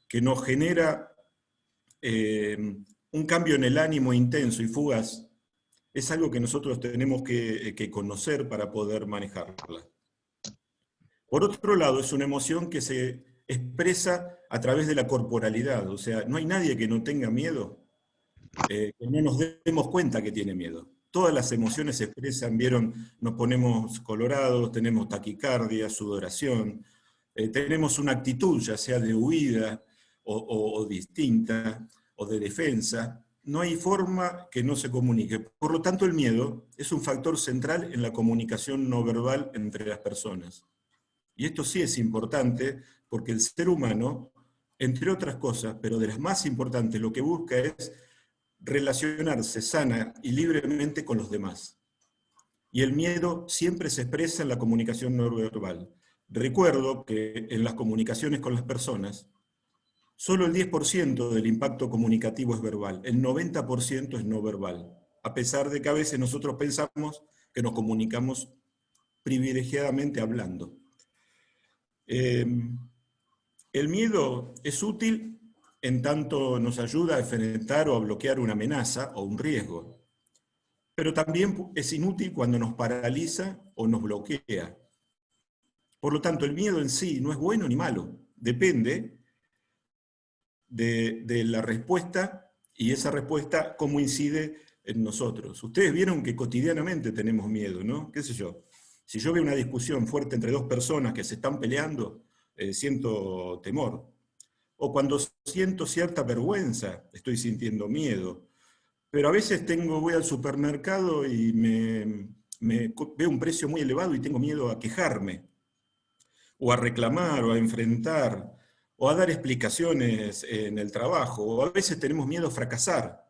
que nos genera un cambio en el ánimo intenso y fugaz, es algo que nosotros tenemos que conocer para poder manejarla. Por otro lado, es una emoción que se expresa a través de la corporalidad, o sea, no hay nadie que no tenga miedo, que no nos demos cuenta que tiene miedo. Todas las emociones se expresan, vieron, nos ponemos colorados, tenemos taquicardia, sudoración, tenemos una actitud, ya sea de huida o distinta, o de defensa. No hay forma que no se comunique. Por lo tanto, el miedo es un factor central en la comunicación no verbal entre las personas. Y esto sí es importante porque el ser humano, entre otras cosas, pero de las más importantes, lo que busca es relacionarse sana y libremente con los demás. Y el miedo siempre se expresa en la comunicación no verbal. Recuerdo que en las comunicaciones con las personas, solo el 10% del impacto comunicativo es verbal, el 90% es no verbal, a pesar de que a veces nosotros pensamos que nos comunicamos privilegiadamente hablando. El miedo es útil en tanto nos ayuda a enfrentar o a bloquear una amenaza o un riesgo, pero también es inútil cuando nos paraliza o nos bloquea. Por lo tanto, el miedo en sí no es bueno ni malo, depende de la respuesta, y esa respuesta cómo incide en nosotros. Ustedes vieron que cotidianamente tenemos miedo, ¿no? ¿Qué sé yo? Si yo veo una discusión fuerte entre dos personas que se están peleando, siento temor. O cuando siento cierta vergüenza, estoy sintiendo miedo. Pero a veces voy al supermercado y veo un precio muy elevado y tengo miedo a quejarme, o a reclamar, o a enfrentar, o a dar explicaciones en el trabajo, o a veces tenemos miedo a fracasar,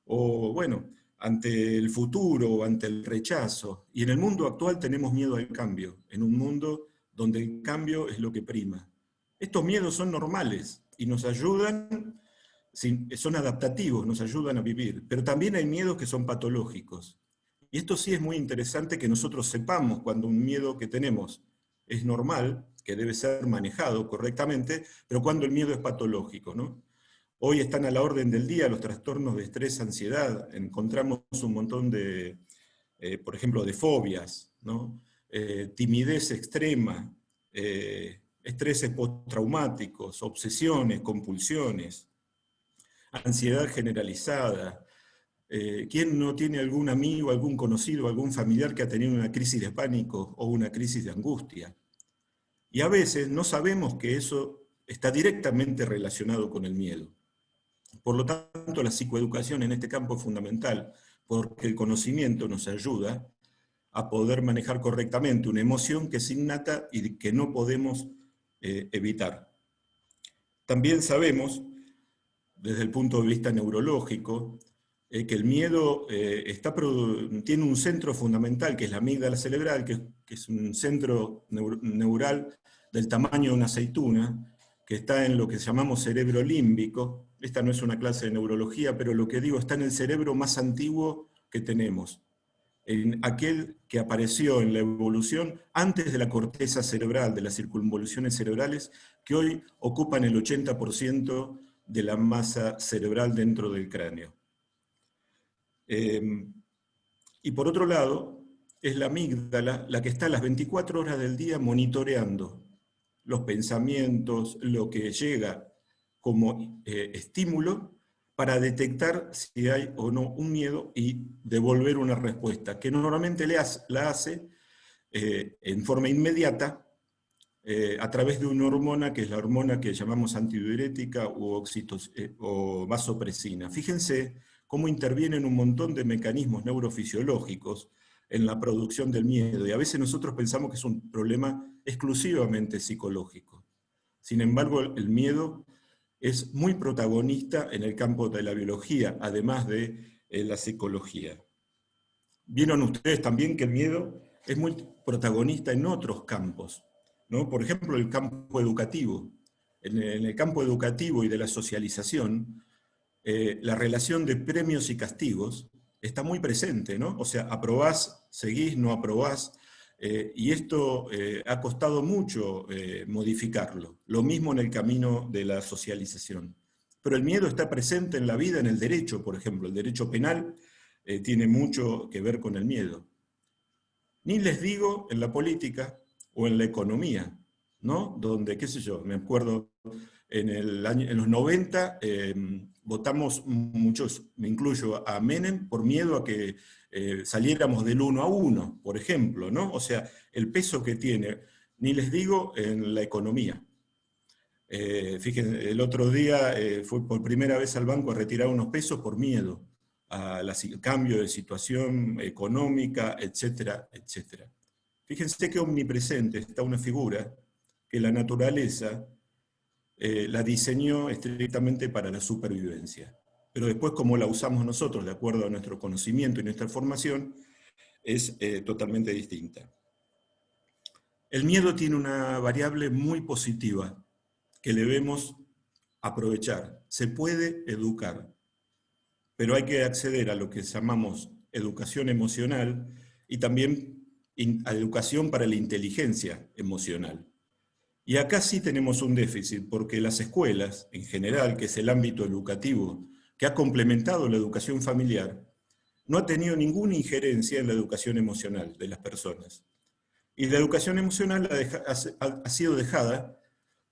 o bueno, ante el futuro, o ante el rechazo. Y en el mundo actual tenemos miedo al cambio, en un mundo donde el cambio es lo que prima. Estos miedos son normales y nos ayudan, son adaptativos, nos ayudan a vivir, pero también hay miedos que son patológicos. Y esto sí es muy interesante que nosotros sepamos cuando un miedo que tenemos es normal, que debe ser manejado correctamente, pero cuando el miedo es patológico, ¿no? Hoy están a la orden del día los trastornos de estrés, ansiedad, encontramos un montón de, por ejemplo, de fobias, ¿no? Timidez extrema, estreses postraumáticos, obsesiones, compulsiones, ansiedad generalizada. ¿Quién no tiene algún amigo, algún conocido, algún familiar que ha tenido una crisis de pánico o una crisis de angustia? Y a veces no sabemos que eso está directamente relacionado con el miedo. Por lo tanto, la psicoeducación en este campo es fundamental, porque el conocimiento nos ayuda a poder manejar correctamente una emoción que es innata y que no podemos evitar. También sabemos, desde el punto de vista neurológico, que el miedo tiene un centro fundamental, que es la amígdala cerebral, que es un centro neural del tamaño de una aceituna, que está en lo que llamamos cerebro límbico. Esta no es una clase de neurología, pero lo que digo está en el cerebro más antiguo que tenemos, en aquel que apareció en la evolución antes de la corteza cerebral, de las circunvoluciones cerebrales, que hoy ocupan el 80% de la masa cerebral dentro del cráneo. Y por otro lado, es la amígdala la que está las 24 horas del día monitoreando los pensamientos, lo que llega como estímulo, para detectar si hay o no un miedo y devolver una respuesta, que normalmente la hace en forma inmediata, a través de una hormona que es la hormona que llamamos antidiurética o vasopresina. Fíjense cómo intervienen un montón de mecanismos neurofisiológicos en la producción del miedo, y a veces nosotros pensamos que es un problema exclusivamente psicológico. Sin embargo, el miedo es muy protagonista en el campo de la biología, además de la psicología. Vieron ustedes también que el miedo es muy protagonista en otros campos, ¿no? Por ejemplo, el campo educativo. En el campo educativo y de la socialización, la relación de premios y castigos está muy presente, ¿no? O sea, aprobás, seguís, no aprobás, Y esto ha costado mucho modificarlo. Lo mismo en el camino de la socialización. Pero el miedo está presente en la vida, en el derecho, por ejemplo. El derecho penal tiene mucho que ver con el miedo. Ni les digo en la política o en la economía, ¿no? Donde, qué sé yo, me acuerdo, en los 90 votamos muchos, me incluyo a Menem, por miedo a que saliéramos del 1 a 1, por ejemplo, ¿no? O sea, el peso que tiene, ni les digo en la economía. Fíjense, el otro día fui por primera vez al banco a retirar unos pesos por miedo al cambio de situación económica, etcétera, etcétera. Fíjense que omnipresente está una figura que la naturaleza la diseñó estrictamente para la supervivencia. Pero después, como la usamos nosotros, de acuerdo a nuestro conocimiento y nuestra formación, es totalmente distinta. El miedo tiene una variable muy positiva que debemos aprovechar. Se puede educar, pero hay que acceder a lo que llamamos educación emocional y también a educación para la inteligencia emocional. Y acá sí tenemos un déficit, porque las escuelas, en general, que es el ámbito educativo, que ha complementado la educación familiar, no ha tenido ninguna injerencia en la educación emocional de las personas. Y la educación emocional ha sido dejada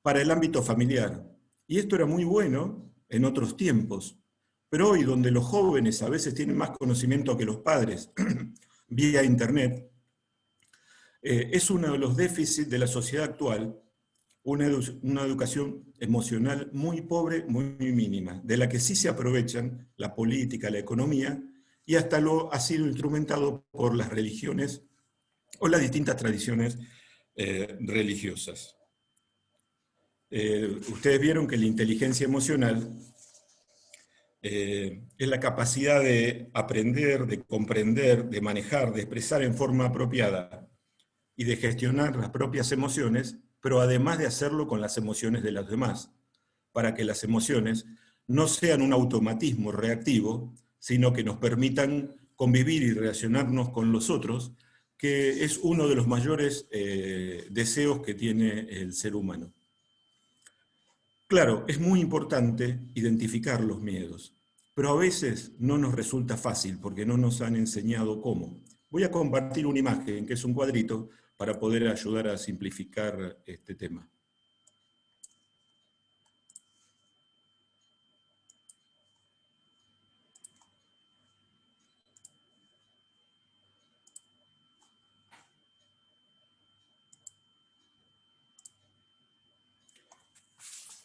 para el ámbito familiar. Y esto era muy bueno en otros tiempos, pero hoy, donde los jóvenes a veces tienen más conocimiento que los padres vía internet, es uno de los déficits de la sociedad actual, una educación emocional muy pobre, muy mínima, de la que sí se aprovechan la política, la economía, y hasta lo ha sido instrumentado por las religiones o las distintas tradiciones religiosas. Ustedes vieron que la inteligencia emocional es la capacidad de aprender, de comprender, de manejar, de expresar en forma apropiada y de gestionar las propias emociones, pero además de hacerlo con las emociones de los demás, para que las emociones no sean un automatismo reactivo, sino que nos permitan convivir y relacionarnos con los otros, que es uno de los mayores deseos que tiene el ser humano. Claro, es muy importante identificar los miedos, pero a veces no nos resulta fácil porque no nos han enseñado cómo. Voy a compartir una imagen, que es un cuadrito, para poder ayudar a simplificar este tema.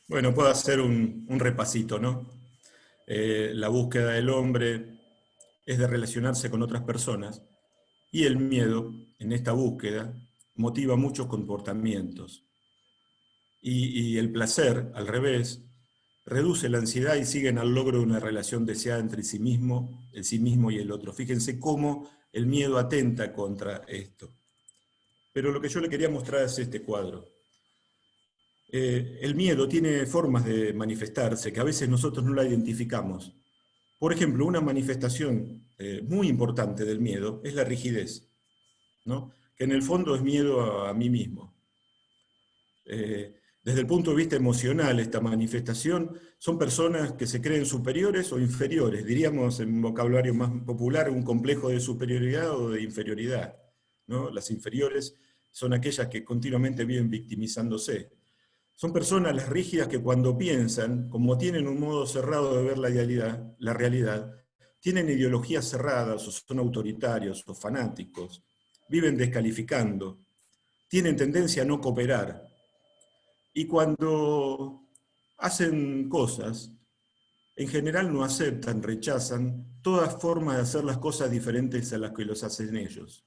Bueno, puedo hacer un repasito, ¿no? La búsqueda del hombre es de relacionarse con otras personas y el miedo, en esta búsqueda, motiva muchos comportamientos. Y el placer, al revés, reduce la ansiedad y siguen al logro de una relación deseada entre el sí mismo y el otro. Fíjense cómo el miedo atenta contra esto. Pero lo que yo le quería mostrar es este cuadro. El miedo tiene formas de manifestarse que a veces nosotros no la identificamos. Por ejemplo, una manifestación muy importante del miedo es la rigidez, ¿no? Que en el fondo es miedo a mí mismo. Desde el punto de vista emocional, esta manifestación son personas que se creen superiores o inferiores, diríamos en un vocabulario más popular, un complejo de superioridad o de inferioridad, ¿no? Las inferiores son aquellas que continuamente viven victimizándose. Son personas las rígidas que cuando piensan, como tienen un modo cerrado de ver la realidad, tienen ideologías cerradas, o son autoritarios, o fanáticos, viven descalificando, tienen tendencia a no cooperar, y cuando hacen cosas, en general no aceptan, rechazan todas formas de hacer las cosas diferentes a las que los hacen ellos.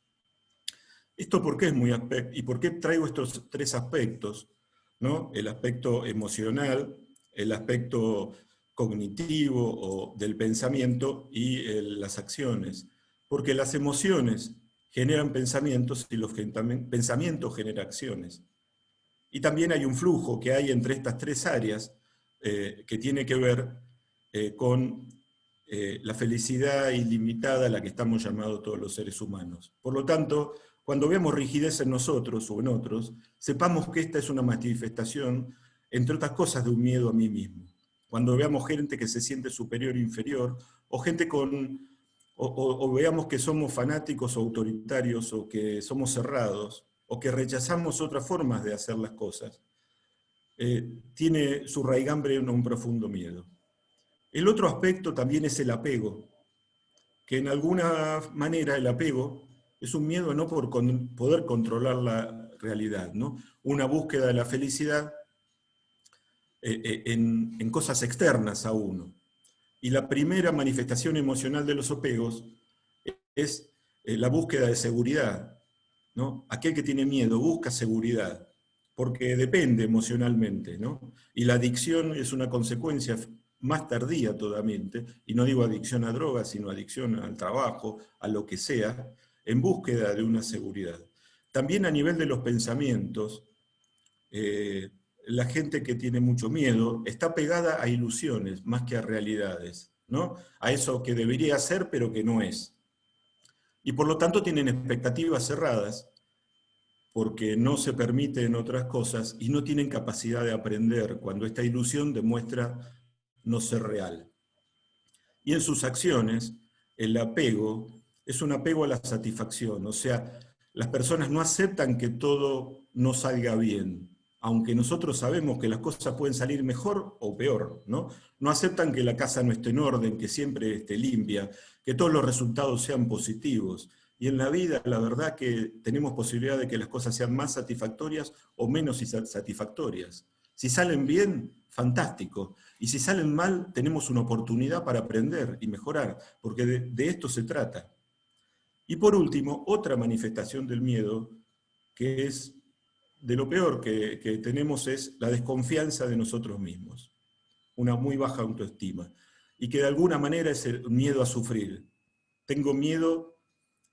¿Esto por qué es muy aspecto? ¿Y por qué traigo estos tres aspectos? ¿No? El aspecto emocional, el aspecto cognitivo o del pensamiento y las acciones. Porque las emociones generan pensamientos y los pensamientos generan acciones. Y también hay un flujo que hay entre estas tres áreas que tiene que ver con la felicidad ilimitada a la que estamos llamados todos los seres humanos. Por lo tanto, cuando veamos rigidez en nosotros o en otros, sepamos que esta es una manifestación, entre otras cosas, de un miedo a mí mismo. Cuando veamos gente que se siente superior o inferior, o gente con... o veamos que somos fanáticos o autoritarios, o que somos cerrados, o que rechazamos otras formas de hacer las cosas, tiene su raigambre en un profundo miedo. El otro aspecto también es el apego, que en alguna manera el apego es un miedo a no poder controlar la realidad, ¿no? Una búsqueda de la felicidad en cosas externas a uno. Y la primera manifestación emocional de los apegos es la búsqueda de seguridad, ¿no? Aquel que tiene miedo busca seguridad, porque depende emocionalmente, ¿no? Y la adicción es una consecuencia más tardía todavía, y no digo adicción a drogas, sino adicción al trabajo, a lo que sea, en búsqueda de una seguridad. También a nivel de los pensamientos, la gente que tiene mucho miedo está pegada a ilusiones más que a realidades, ¿no? A eso que debería ser pero que no es. Y por lo tanto tienen expectativas cerradas, porque no se permiten otras cosas y no tienen capacidad de aprender cuando esta ilusión demuestra no ser real. Y en sus acciones, el apego es un apego a la satisfacción, o sea, las personas no aceptan que todo no salga bien, aunque nosotros sabemos que las cosas pueden salir mejor o peor, ¿no? No aceptan que la casa no esté en orden, que siempre esté limpia, que todos los resultados sean positivos. Y en la vida, la verdad que tenemos posibilidad de que las cosas sean más satisfactorias o menos satisfactorias. Si salen bien, fantástico. Y si salen mal, tenemos una oportunidad para aprender y mejorar, porque de esto se trata. Y por último, otra manifestación del miedo, que es de lo peor que tenemos, es la desconfianza de nosotros mismos, una muy baja autoestima, y que de alguna manera es el miedo a sufrir. Tengo miedo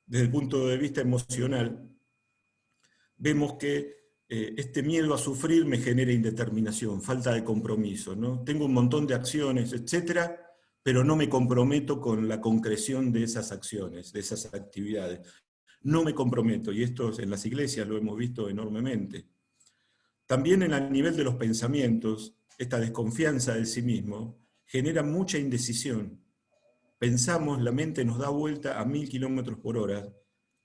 desde el punto de vista emocional. Vemos que este miedo a sufrir me genera indeterminación, falta de compromiso, ¿no? Tengo un montón de acciones, etcétera, pero no me comprometo con la concreción de esas acciones, de esas actividades. No me comprometo, y esto en las iglesias lo hemos visto enormemente. También en el nivel de los pensamientos, esta desconfianza de sí mismo genera mucha indecisión. Pensamos, la mente nos da vuelta a 1000 kilómetros por hora,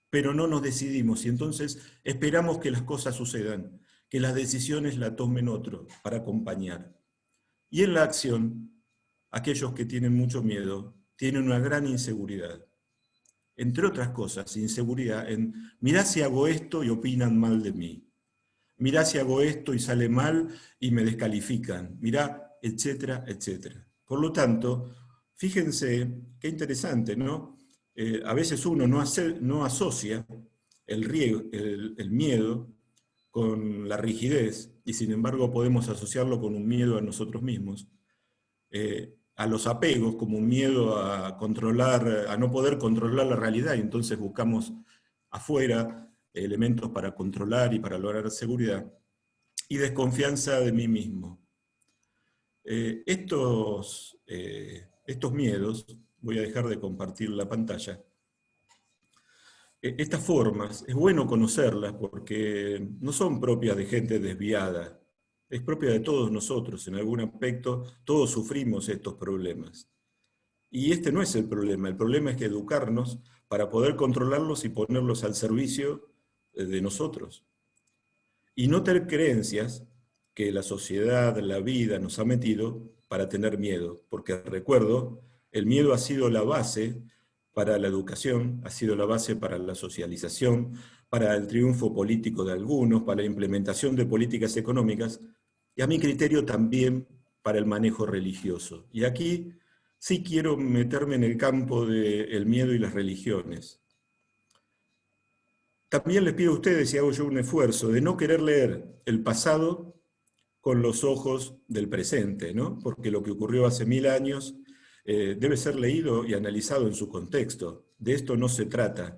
pero no nos decidimos, y entonces esperamos que las cosas sucedan, que las decisiones la tomen otro para acompañar. Y en la acción, aquellos que tienen mucho miedo tienen una gran inseguridad. Entre otras cosas, inseguridad en, mirá si hago esto y opinan mal de mí. Mirá si hago esto y sale mal y me descalifican. Mirá, etcétera, etcétera. Por lo tanto, fíjense qué interesante, ¿no? A veces uno no asocia el miedo con la rigidez, y sin embargo podemos asociarlo con un miedo a nosotros mismos, a los apegos como un miedo a controlar, a no poder controlar la realidad, y entonces buscamos afuera elementos para controlar y para lograr seguridad, y desconfianza de mí mismo. Estos miedos, voy a dejar de compartir la pantalla, estas formas, es bueno conocerlas porque no son propias de gente desviada, es propia de todos nosotros, en algún aspecto todos sufrimos estos problemas. Y este no es el problema es que educarnos para poder controlarlos y ponerlos al servicio de nosotros. Y no tener creencias que la sociedad, la vida nos ha metido para tener miedo, porque recuerdo, el miedo ha sido la base para la educación, ha sido la base para la socialización, para el triunfo político de algunos, para la implementación de políticas económicas, y a mi criterio también para el manejo religioso. Y aquí sí quiero meterme en el campo del miedo y las religiones. También les pido a ustedes, y hago yo un esfuerzo, de no querer leer el pasado con los ojos del presente, ¿no? Porque lo que ocurrió hace 1000 años debe ser leído y analizado en su contexto. De esto no se trata.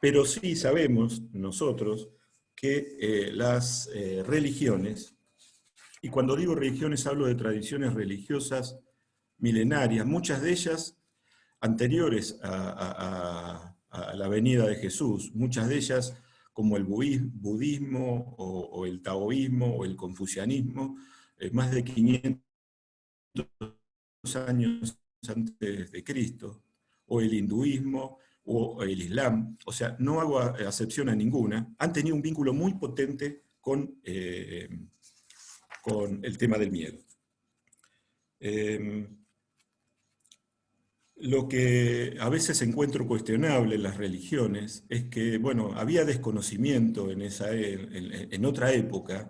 Pero sí sabemos nosotros que las religiones, y cuando digo religiones hablo de tradiciones religiosas milenarias, muchas de ellas anteriores a la venida de Jesús, muchas de ellas como el budismo o el taoísmo o el confucianismo, más de 500 años antes de Cristo, o el hinduismo o el islam, o sea, no hago acepción a ninguna, han tenido un vínculo muy potente con el tema del miedo. Lo que a veces encuentro cuestionable en las religiones es que, bueno, había desconocimiento en otra época,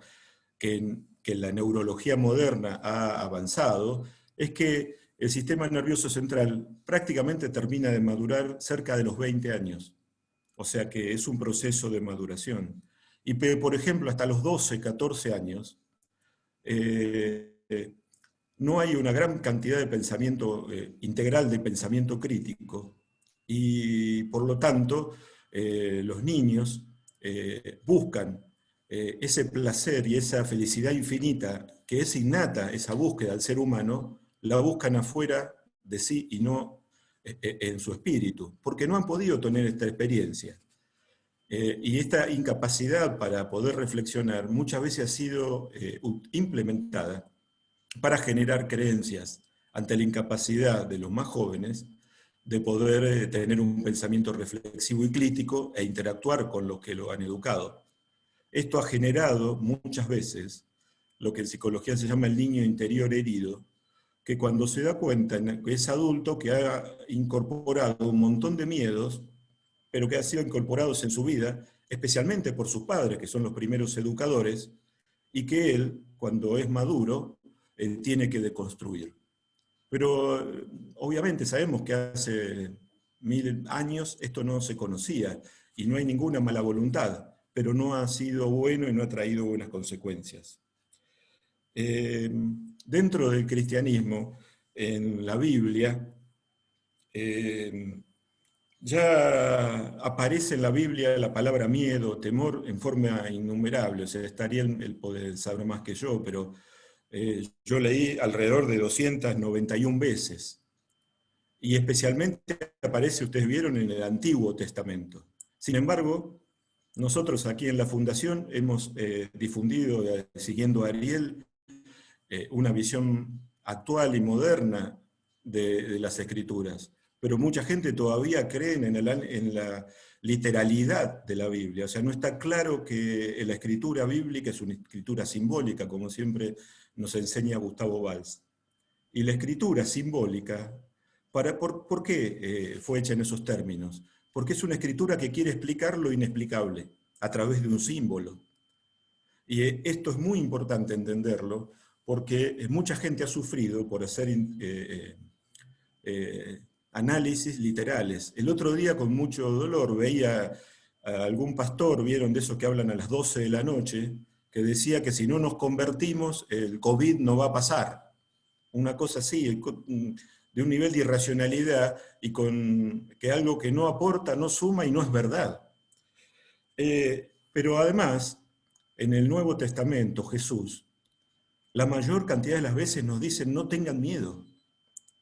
que la neurología moderna ha avanzado, es que el sistema nervioso central prácticamente termina de madurar cerca de los 20 años. O sea que es un proceso de maduración. Y, por ejemplo, hasta los 12, 14 años, eh, no hay una gran cantidad de pensamiento integral, de pensamiento crítico, y por lo tanto los niños buscan ese placer y esa felicidad infinita que es innata, esa búsqueda del ser humano, la buscan afuera de sí y no en su espíritu, porque no han podido tener esta experiencia. Y esta incapacidad para poder reflexionar muchas veces ha sido implementada para generar creencias ante la incapacidad de los más jóvenes de poder tener un pensamiento reflexivo y crítico e interactuar con los que lo han educado. Esto ha generado muchas veces lo que en psicología se llama el niño interior herido, que cuando se da cuenta que es adulto, que ha incorporado un montón de miedos, pero que han sido incorporados en su vida, especialmente por sus padres, que son los primeros educadores, y que él, cuando es maduro, tiene que deconstruir. Pero obviamente sabemos que hace 1000 años esto no se conocía y no hay ninguna mala voluntad, pero no ha sido bueno y no ha traído buenas consecuencias. Dentro del cristianismo, en la Biblia, ya aparece en la Biblia la palabra miedo, temor, en forma innumerable. O sea, estaría el poder saber más que yo, pero yo leí alrededor de 291 veces. Y especialmente aparece, ustedes vieron, en el Antiguo Testamento. Sin embargo, nosotros aquí en la Fundación hemos difundido, siguiendo a Ariel, una visión actual y moderna de las Escrituras. Pero mucha gente todavía cree en la literalidad de la Biblia. O sea, no está claro que la escritura bíblica es una escritura simbólica, como siempre nos enseña Gustavo Valls. Y la escritura simbólica, ¿por qué fue hecha en esos términos? Porque es una escritura que quiere explicar lo inexplicable a través de un símbolo. Y esto es muy importante entenderlo, porque mucha gente ha sufrido por hacer análisis literales. El otro día, con mucho dolor, veía a algún pastor, vieron de esos que hablan a las 12 de la noche, que decía que si no nos convertimos, el COVID no va a pasar. Una cosa así, de un nivel de irracionalidad y con que algo que no aporta, no suma y no es verdad. Pero además, en el Nuevo Testamento, Jesús, la mayor cantidad de las veces nos dice no tengan miedo.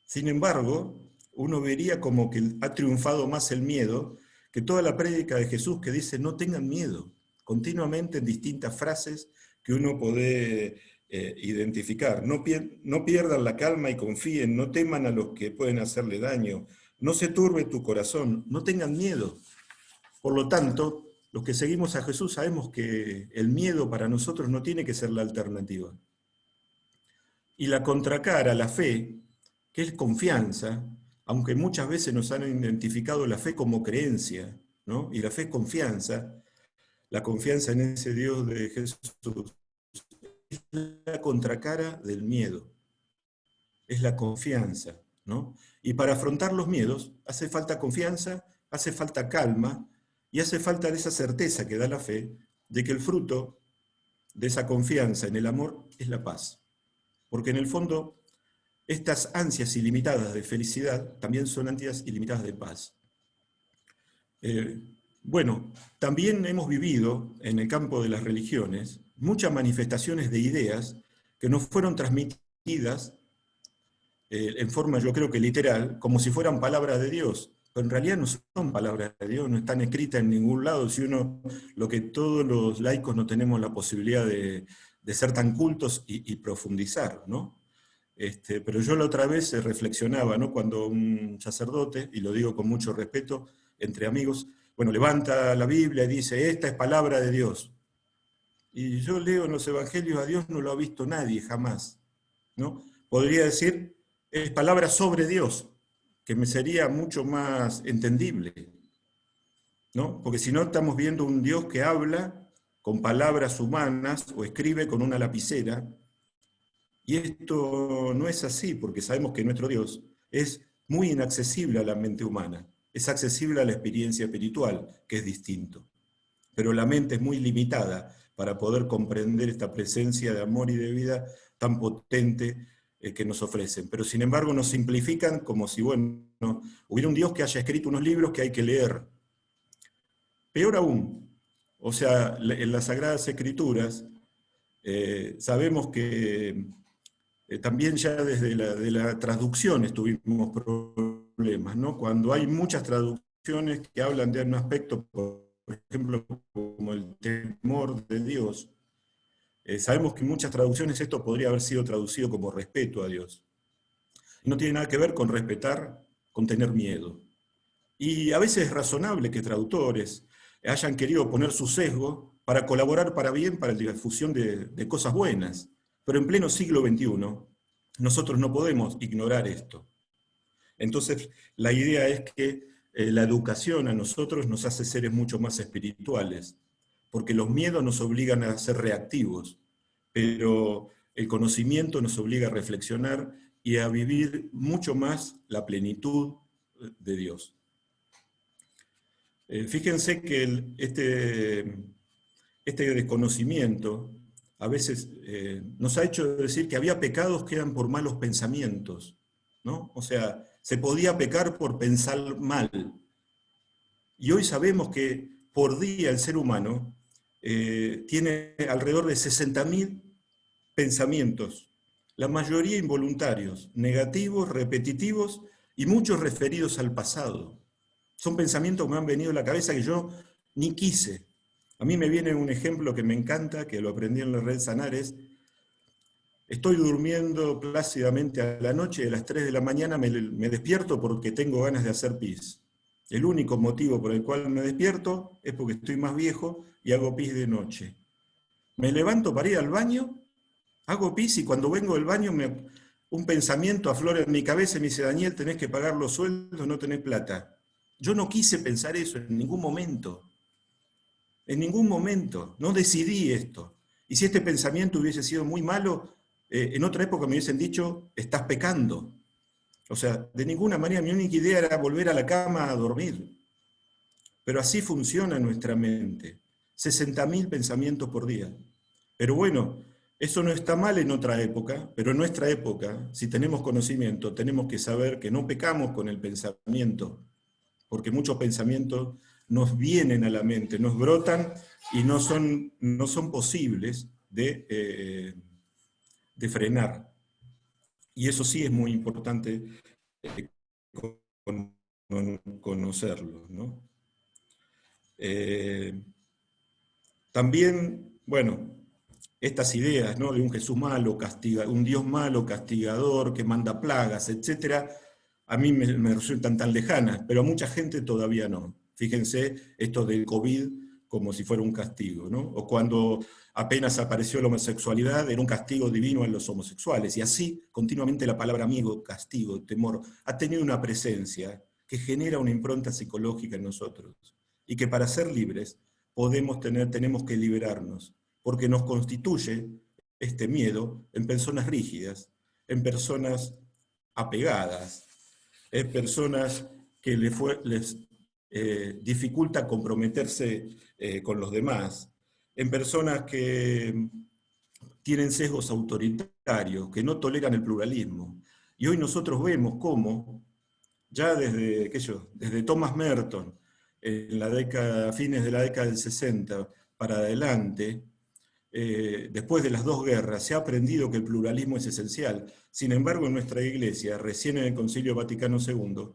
Sin embargo, uno vería como que ha triunfado más el miedo que toda la prédica de Jesús que dice no tengan miedo, continuamente en distintas frases que uno puede identificar. No pierdan la calma y confíen, no teman a los que pueden hacerle daño, no se turbe tu corazón, no tengan miedo. Por lo tanto, los que seguimos a Jesús sabemos que el miedo para nosotros no tiene que ser la alternativa. Y la contracara, la fe, que es confianza, aunque muchas veces nos han identificado la fe como creencia, ¿no? Y la fe es confianza, la confianza en ese Dios de Jesús, es la contracara del miedo, es la confianza, ¿no? Y para afrontar los miedos hace falta confianza, hace falta calma y hace falta de esa certeza que da la fe de que el fruto de esa confianza en el amor es la paz. Porque en el fondo, estas ansias ilimitadas de felicidad también son ansias ilimitadas de paz. Bueno, también hemos vivido en el campo de las religiones muchas manifestaciones de ideas que nos fueron transmitidas en forma, yo creo que literal, como si fueran palabras de Dios. pero en realidad no son palabras de Dios, no están escritas en ningún lado. Si uno, lo que todos los laicos no tenemos la posibilidad de ser tan cultos y profundizar, ¿no? Pero yo la otra vez reflexionaba, ¿no? Cuando un sacerdote, y lo digo con mucho respeto, entre amigos, bueno, levanta la Biblia y dice, esta es palabra de Dios. Y yo leo en los evangelios, a Dios no lo ha visto nadie jamás, ¿no? Podría decir, es palabra sobre Dios, que me sería mucho más entendible, ¿no? Porque si no estamos viendo un Dios que habla con palabras humanas o escribe con una lapicera, y esto no es así, porque sabemos que nuestro Dios es muy inaccesible a la mente humana, es accesible a la experiencia espiritual, que es distinto. Pero la mente es muy limitada para poder comprender esta presencia de amor y de vida tan potente que nos ofrecen. Pero sin embargo nos simplifican como si, bueno, hubiera un Dios que haya escrito unos libros que hay que leer. Peor aún, o sea, en las Sagradas Escrituras sabemos que también ya desde de la traducción tuvimos problemas, ¿no? Cuando hay muchas traducciones que hablan de un aspecto, por ejemplo, como el temor de Dios, sabemos que en muchas traducciones esto podría haber sido traducido como respeto a Dios. No tiene nada que ver con respetar, con tener miedo. Y a veces es razonable que traductores hayan querido poner su sesgo para colaborar para bien, para la difusión de cosas buenas. Pero en pleno siglo XXI, nosotros no podemos ignorar esto. Entonces, la idea es que la educación a nosotros nos hace seres mucho más espirituales, porque los miedos nos obligan a ser reactivos, pero el conocimiento nos obliga a reflexionar y a vivir mucho más la plenitud de Dios. Fíjense que este desconocimiento a veces nos ha hecho decir que había pecados que eran por malos pensamientos, ¿no? O sea, se podía pecar por pensar mal. Y hoy sabemos que por día el ser humano tiene alrededor de 60.000 pensamientos, la mayoría involuntarios, negativos, repetitivos y muchos referidos al pasado. Son pensamientos que me han venido a la cabeza que yo ni quise. A mí me viene un ejemplo que me encanta, que lo aprendí en la red Sanares. Estoy durmiendo plácidamente a la noche y a las 3 de la mañana me despierto porque tengo ganas de hacer pis. El único motivo por el cual me despierto es porque estoy más viejo y hago pis de noche. Me levanto para ir al baño, hago pis y cuando vengo del baño un pensamiento aflora en mi cabeza y me dice, Daniel, tenés que pagar los sueldos, no tenés plata. Yo no quise pensar eso en ningún momento. En ningún momento. No decidí esto. Y si este pensamiento hubiese sido muy malo, en otra época me hubiesen dicho, estás pecando. O sea, de ninguna manera, mi única idea era volver a la cama a dormir. Pero así funciona nuestra mente. 60.000 pensamientos por día. Pero bueno, eso no está mal en otra época, pero en nuestra época, si tenemos conocimiento, tenemos que saber que no pecamos con el pensamiento, porque muchos pensamientos nos vienen a la mente, nos brotan y no son posibles de frenar. Y eso sí es muy importante conocerlo, ¿no? También, bueno, estas ideas, ¿no? De un Jesús malo, un Dios malo, castigador, que manda plagas, etcétera, a mí me resultan tan lejanas, pero a mucha gente todavía no. Fíjense esto del COVID como si fuera un castigo, ¿no? O cuando apenas apareció la homosexualidad, era un castigo divino a los homosexuales. Y así, continuamente la palabra miedo, castigo, temor, ha tenido una presencia que genera una impronta psicológica en nosotros. Y que para ser libres tenemos que liberarnos, porque nos constituye este miedo en personas rígidas, en personas apegadas, en personas que les dificulta comprometerse con los demás, en personas que tienen sesgos autoritarios, que no toleran el pluralismo. Y hoy nosotros vemos cómo, ya desde Thomas Merton, fines de la década del 60 para adelante, después de las dos guerras, se ha aprendido que el pluralismo es esencial. Sin embargo, en nuestra iglesia, recién en el Concilio Vaticano II,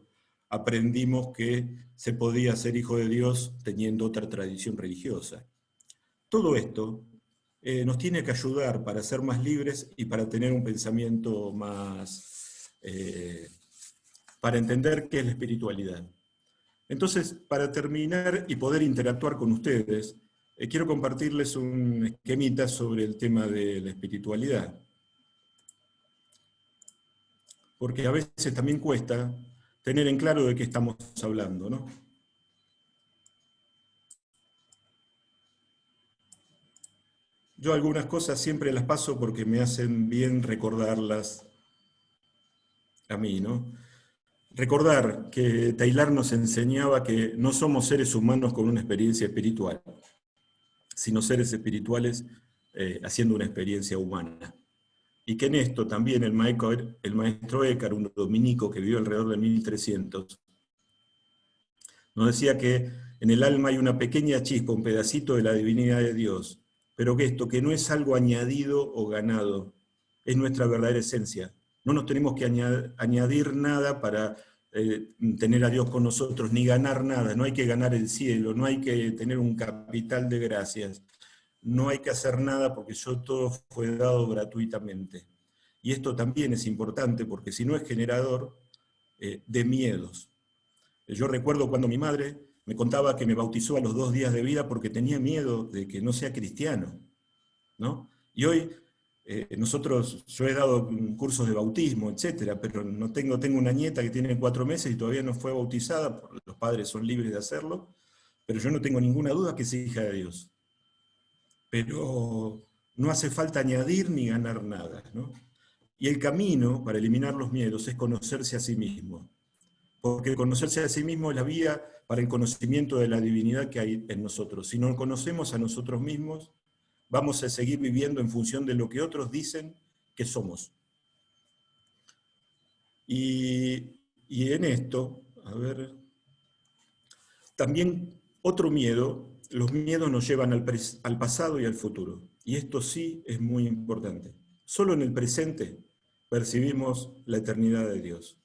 aprendimos que se podía ser hijo de Dios teniendo otra tradición religiosa. Todo esto nos tiene que ayudar para ser más libres y para tener un pensamiento más, para entender qué es la espiritualidad. Entonces, para terminar y poder interactuar con ustedes, quiero compartirles un esquemita sobre el tema de la espiritualidad. Porque a veces también cuesta tener en claro de qué estamos hablando, ¿no? Yo algunas cosas siempre las paso porque me hacen bien recordarlas a mí, ¿no? Recordar que Taylor nos enseñaba que no somos seres humanos con una experiencia espiritual, sino seres espirituales haciendo una experiencia humana. Y que en esto también el maestro Eckhart, un dominico que vivió alrededor de 1300, nos decía que en el alma hay una pequeña chispa, un pedacito de la divinidad de Dios, pero que esto, que no es algo añadido o ganado, es nuestra verdadera esencia. No nos tenemos que añadir nada para tener a Dios con nosotros, ni ganar nada. No hay que ganar el cielo, no hay que tener un capital de gracias, no hay que hacer nada porque todo fue dado gratuitamente. Y esto también es importante porque si no es generador de miedos. Yo recuerdo cuando mi madre me contaba que me bautizó a los 2 días de vida porque tenía miedo de que no sea cristiano, ¿no? Y hoy yo he dado cursos de bautismo, etcétera, pero no tengo una nieta que tiene 4 meses y todavía no fue bautizada, los padres son libres de hacerlo, pero yo no tengo ninguna duda que es hija de Dios. Pero no hace falta añadir ni ganar nada, ¿no? Y el camino para eliminar los miedos es conocerse a sí mismo. Porque conocerse a sí mismo es la vía para el conocimiento de la divinidad que hay en nosotros. Si no conocemos a nosotros mismos, vamos a seguir viviendo en función de lo que otros dicen que somos. Y en esto, a ver, también otro miedo, los miedos nos llevan al pasado y al futuro. Y esto sí es muy importante. Solo en el presente percibimos la eternidad de Dios.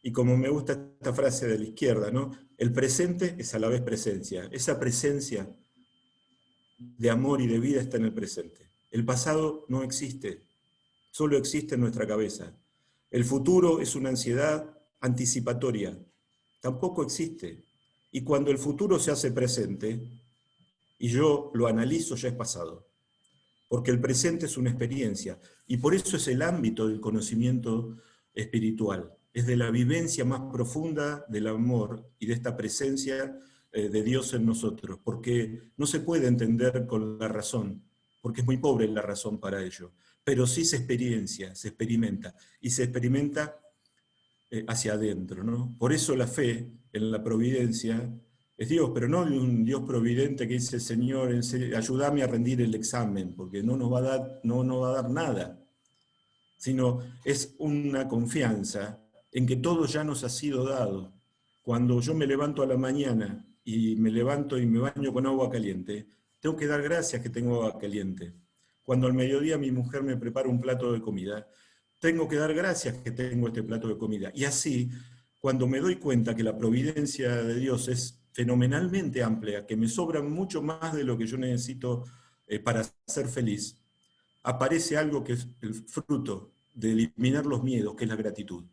Y como me gusta esta frase de la izquierda, ¿no? El presente es a la vez presencia. Esa presencia de amor y de vida está en el presente. El pasado no existe, solo existe en nuestra cabeza. El futuro es una ansiedad anticipatoria, tampoco existe. Y cuando el futuro se hace presente, y yo lo analizo, ya es pasado. Porque el presente es una experiencia, y por eso es el ámbito del conocimiento espiritual. Es de la vivencia más profunda del amor y de esta presencia de Dios en nosotros, porque no se puede entender con la razón, porque es muy pobre la razón para ello, pero sí se experiencia, se experimenta, y se experimenta hacia adentro, ¿no? Por eso la fe en la providencia es Dios, pero no un Dios providente que dice, Señor, ayúdame a rendir el examen, porque no nos va a dar nada, sino es una confianza en que todo ya nos ha sido dado. Cuando yo me levanto a la mañana y me levanto y me baño con agua caliente, tengo que dar gracias que tengo agua caliente. Cuando al mediodía mi mujer me prepara un plato de comida, tengo que dar gracias que tengo este plato de comida. Y así, cuando me doy cuenta que la providencia de Dios es fenomenalmente amplia, que me sobra mucho más de lo que yo necesito para ser feliz, aparece algo que es el fruto de eliminar los miedos, que es la gratitud,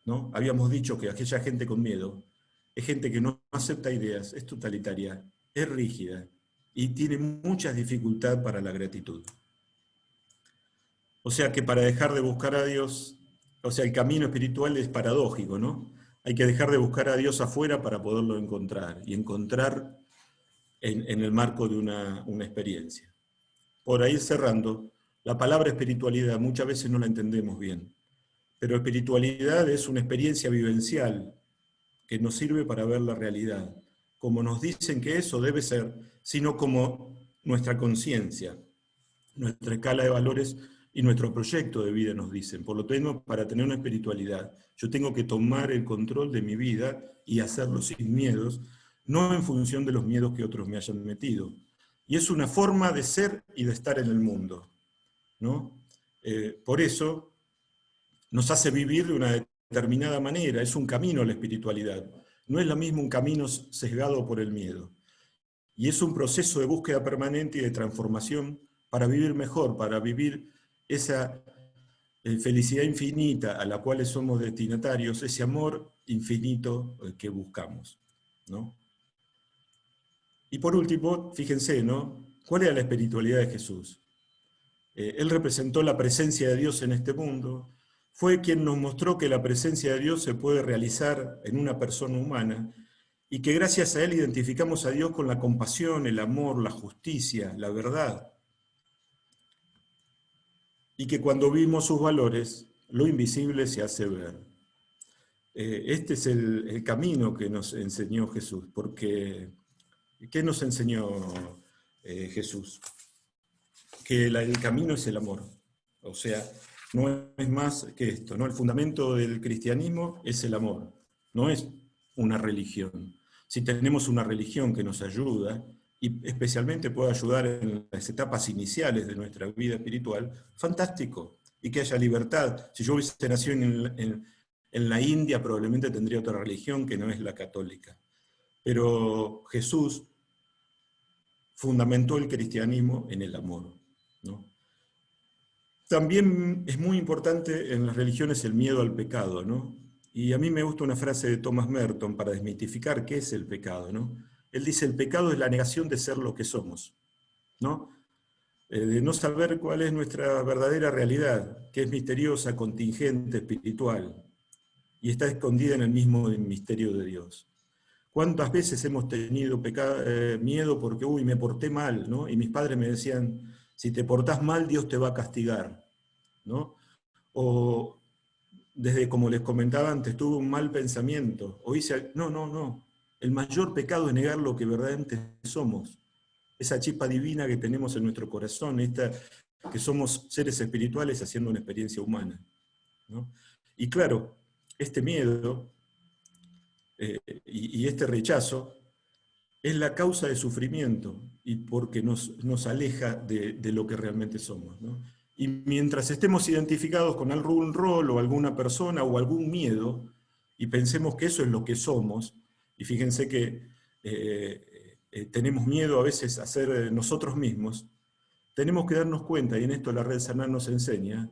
¿no? Habíamos dicho que aquella gente con miedo es gente que no acepta ideas, es totalitaria, es rígida y tiene mucha dificultad para la gratitud. O sea que para dejar de buscar a Dios, o sea, el camino espiritual es paradójico, ¿no? Hay que dejar de buscar a Dios afuera para poderlo encontrar, y encontrar en el marco de una experiencia. Por ahí cerrando, la palabra espiritualidad muchas veces no la entendemos bien, pero espiritualidad es una experiencia vivencial que nos sirve para ver la realidad, como nos dicen que eso debe ser, sino como nuestra conciencia, nuestra escala de valores y nuestro proyecto de vida nos dicen. Por lo tanto, para tener una espiritualidad, yo tengo que tomar el control de mi vida y hacerlo sin miedos, no en función de los miedos que otros me hayan metido. Y es una forma de ser y de estar en el mundo, ¿no? Por eso nos hace vivir de una determinada manera, es un camino a la espiritualidad. No es lo mismo un camino sesgado por el miedo. Y es un proceso de búsqueda permanente y de transformación para vivir mejor, para vivir esa felicidad infinita a la cual somos destinatarios, ese amor infinito que buscamos, ¿no? Y por último, fíjense, ¿no? ¿Cuál era la espiritualidad de Jesús? Él representó la presencia de Dios en este mundo, fue quien nos mostró que la presencia de Dios se puede realizar en una persona humana y que gracias a Él identificamos a Dios con la compasión, el amor, la justicia, la verdad. Y que cuando vimos sus valores, lo invisible se hace ver. Este es el camino que nos enseñó Jesús, porque ¿qué nos enseñó Jesús? Que el camino es el amor. O sea, no es más que esto, ¿no? El fundamento del cristianismo es el amor, no es una religión. Si tenemos una religión que nos ayuda, y especialmente puede ayudar en las etapas iniciales de nuestra vida espiritual, fantástico, y que haya libertad. Si yo hubiese nacido en la India, probablemente tendría otra religión que no es la católica. Pero Jesús fundamentó el cristianismo en el amor, ¿no? También es muy importante en las religiones el miedo al pecado, ¿no? Y a mí me gusta una frase de Thomas Merton para desmitificar qué es el pecado, ¿no? Él dice, el pecado es la negación de ser lo que somos, ¿no? De no saber cuál es nuestra verdadera realidad, que es misteriosa, contingente, espiritual, y está escondida en el mismo misterio de Dios. ¿Cuántas veces hemos tenido miedo porque, uy, me porté mal, ¿no? Y mis padres me decían, si te portás mal, Dios te va a castigar, ¿no? O desde, como les comentaba antes, tuve un mal pensamiento, o hice, no. El mayor pecado es negar lo que verdaderamente somos. Esa chispa divina que tenemos en nuestro corazón, que somos seres espirituales haciendo una experiencia humana, ¿no? Y claro, este miedo y este rechazo es la causa de sufrimiento y porque nos aleja de lo que realmente somos, ¿no? Y mientras estemos identificados con algún rol o alguna persona o algún miedo y pensemos que eso es lo que somos, y fíjense que tenemos miedo a veces a ser nosotros mismos, tenemos que darnos cuenta, y en esto la Red Sanar nos enseña,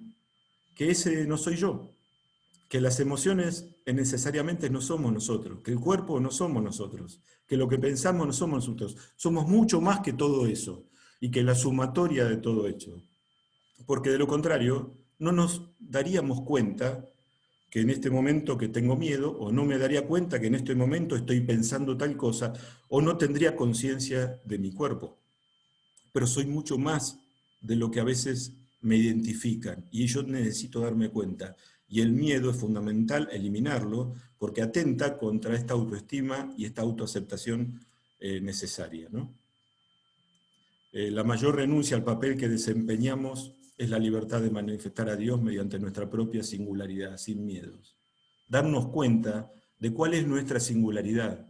que ese no soy yo, que las emociones necesariamente no somos nosotros, que el cuerpo no somos nosotros, que lo que pensamos no somos nosotros, somos mucho más que todo eso, y que la sumatoria de todo eso. Porque de lo contrario, no nos daríamos cuenta que en este momento que tengo miedo, o no me daría cuenta que en este momento estoy pensando tal cosa, o no tendría conciencia de mi cuerpo. Pero soy mucho más de lo que a veces me identifican, y yo necesito darme cuenta. Y el miedo es fundamental eliminarlo, porque atenta contra esta autoestima y esta autoaceptación necesaria, ¿no? La mayor renuncia al papel que desempeñamos es la libertad de manifestar a Dios mediante nuestra propia singularidad, sin miedos. Darnos cuenta de cuál es nuestra singularidad.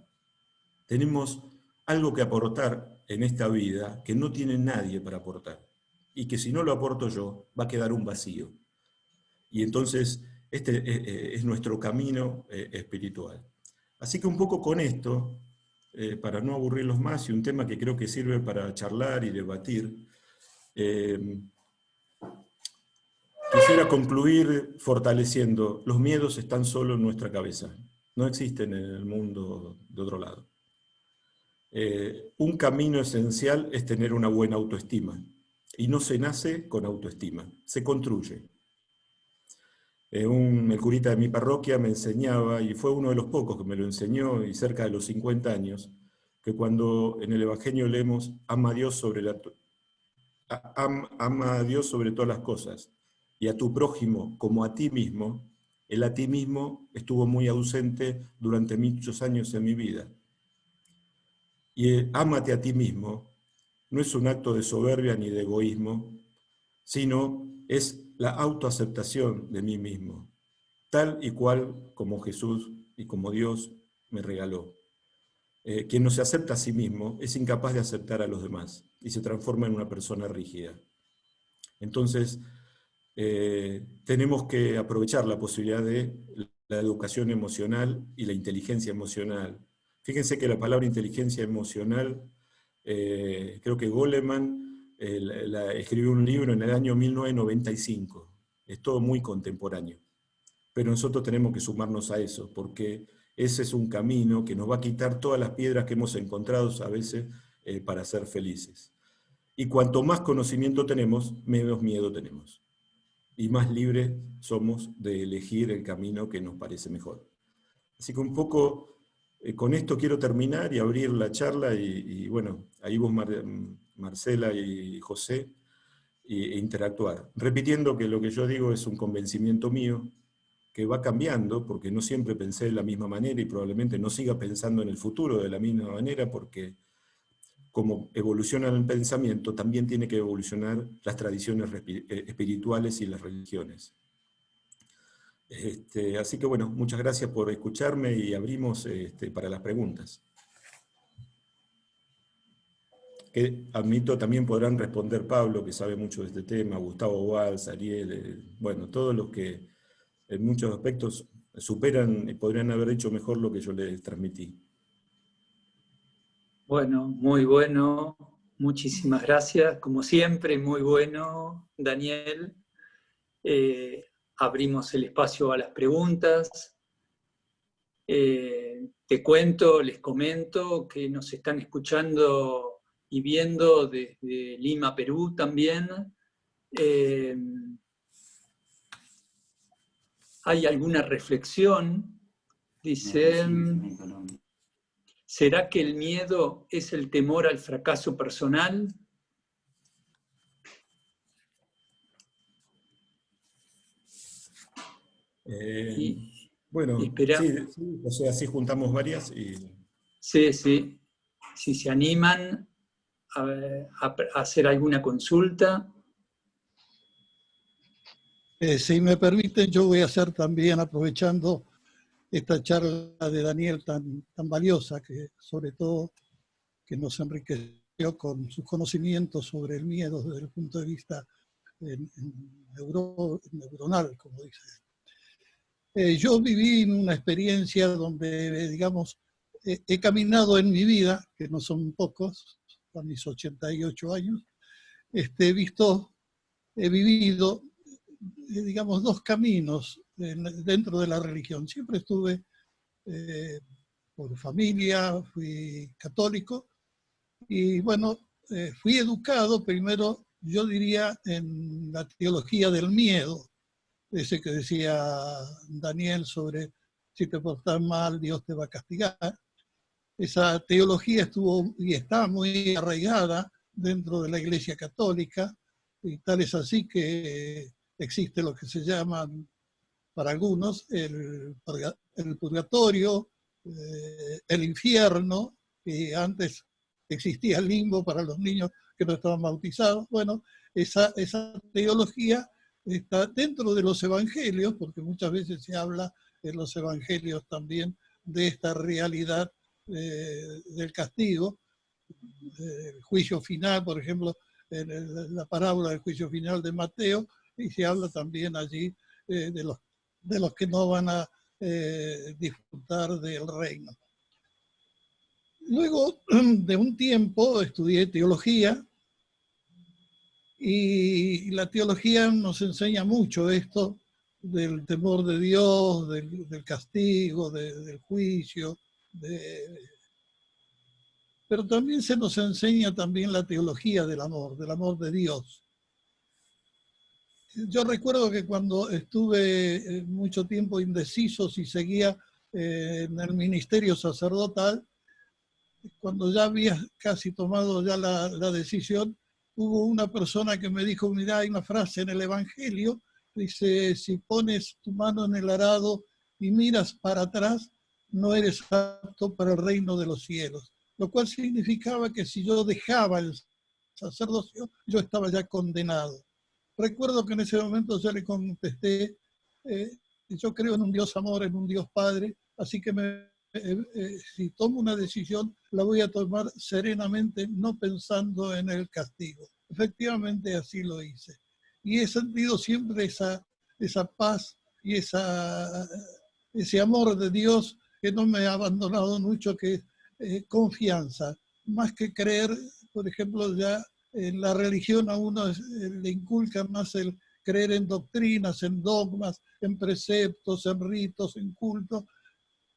Tenemos algo que aportar en esta vida que no tiene nadie para aportar. Y que si no lo aporto yo, va a quedar un vacío. Y entonces este es nuestro camino espiritual. Así que un poco con esto, para no aburrirlos más, y un tema que creo que sirve para charlar y debatir, quisiera concluir fortaleciendo, los miedos están solo en nuestra cabeza, no existen en el mundo de otro lado. Un camino esencial es tener una buena autoestima, y no se nace con autoestima, se construye. El curita de mi parroquia me enseñaba, y fue uno de los pocos que me lo enseñó, y cerca de los 50 años, que cuando en el Evangelio leemos, ama a Dios ama a Dios sobre todas las cosas, y a tu prójimo como a ti mismo, el a ti mismo estuvo muy ausente durante muchos años en mi vida. Y ámate a ti mismo no es un acto de soberbia ni de egoísmo, sino es la autoaceptación de mí mismo, tal y cual como Jesús y como Dios me regaló. Quien no se acepta a sí mismo es incapaz de aceptar a los demás y se transforma en una persona rígida. Entonces, tenemos que aprovechar la posibilidad de la educación emocional y la inteligencia emocional. Fíjense que la palabra inteligencia emocional, creo que Goleman escribió un libro en el año 1995. Es todo muy contemporáneo. Pero nosotros tenemos que sumarnos a eso, porque ese es un camino que nos va a quitar todas las piedras que hemos encontrado a veces para ser felices. Y cuanto más conocimiento tenemos, menos miedo tenemos. Y más libres somos de elegir el camino que nos parece mejor. Así que un poco con esto quiero terminar y abrir la charla y bueno, ahí vos, Marcela y José, e interactuar. Repitiendo que lo que yo digo es un convencimiento mío, que va cambiando, porque no siempre pensé de la misma manera y probablemente no siga pensando en el futuro de la misma manera, porque como evoluciona el pensamiento, también tiene que evolucionar las tradiciones espirituales y las religiones. Así que bueno, muchas gracias por escucharme y abrimos para las preguntas. Que admito también podrán responder Pablo, que sabe mucho de este tema, Gustavo Valls, Ariel, bueno, todos los que en muchos aspectos superan y podrían haber hecho mejor lo que yo les transmití. Bueno, muy bueno. Muchísimas gracias. Como siempre, muy bueno, Daniel. Abrimos el espacio a las preguntas. Te cuento, les comento que nos están escuchando y viendo desde Lima, Perú también. ¿Hay alguna reflexión? Dice, ¿será que el miedo es el temor al fracaso personal? Bueno, espera. sí, o sea, así juntamos varias y... Sí, sí. Si se animan a hacer alguna consulta. Si me permiten, yo voy a hacer también, aprovechando esta charla de Daniel tan valiosa, que sobre todo que nos enriqueció con sus conocimientos sobre el miedo desde el punto de vista neuronal, como dice. Yo viví una experiencia donde, digamos, he caminado en mi vida, que no son pocos, a mis 88 años, he vivido, digamos, dos caminos dentro de la religión. Siempre estuve por familia, fui católico y bueno, fui educado primero, yo diría, en la teología del miedo, ese que decía Daniel sobre si te portas mal, Dios te va a castigar. Esa teología estuvo y está muy arraigada dentro de la Iglesia Católica, y tal es así que existe lo que se llama, para algunos, el purgatorio, el infierno, que antes existía el limbo para los niños que no estaban bautizados. Bueno, esa teología está dentro de los evangelios, porque muchas veces se habla en los evangelios también de esta realidad del castigo, el juicio final, por ejemplo, en la parábola del juicio final de Mateo, y se habla también allí de los que no van a disfrutar del reino. Luego de un tiempo estudié teología, y la teología nos enseña mucho esto del temor de Dios, del castigo, del juicio, pero también se nos enseña también la teología del amor de Dios. Yo recuerdo que cuando estuve mucho tiempo indeciso si seguía en el ministerio sacerdotal, cuando ya había casi tomado ya la decisión, hubo una persona que me dijo, mira, hay una frase en el Evangelio, dice, si pones tu mano en el arado y miras para atrás, no eres apto para el reino de los cielos. Lo cual significaba que si yo dejaba el sacerdocio, yo estaba ya condenado. Recuerdo que en ese momento yo le contesté, yo creo en un Dios amor, en un Dios Padre, así que si tomo una decisión, la voy a tomar serenamente, no pensando en el castigo. Efectivamente así lo hice. Y he sentido siempre esa paz y esa ese amor de Dios que no me ha abandonado mucho, que es confianza. Más que creer, por ejemplo, ya en la religión a uno le inculca más el creer en doctrinas, en dogmas, en preceptos, en ritos, en cultos.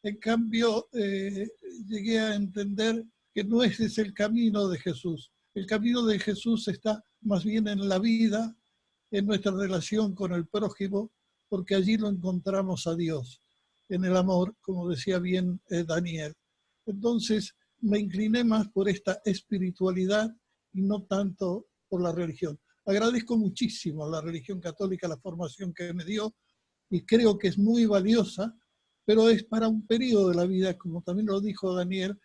En cambio, llegué a entender que no ese es el camino de Jesús. El camino de Jesús está más bien en la vida, en nuestra relación con el prójimo, porque allí lo encontramos a Dios, en el amor, como decía bien Daniel. Entonces, me incliné más por esta espiritualidad y no tanto por la religión. Agradezco muchísimo a la religión católica la formación que me dio y creo que es muy valiosa, pero es para un periodo de la vida, como también lo dijo Daniel.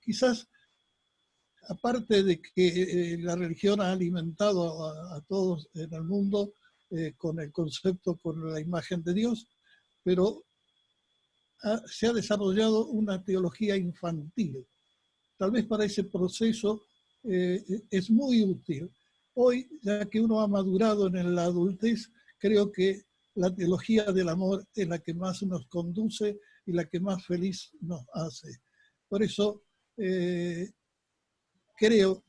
Quizás, aparte de que la religión ha alimentado a todos en el mundo con el concepto, con la imagen de Dios, pero se ha desarrollado una teología infantil. Tal vez para ese proceso es muy útil. Hoy, ya que uno ha madurado en la adultez, creo que la teología del amor es la que más nos conduce y la que más feliz nos hace. Por eso creo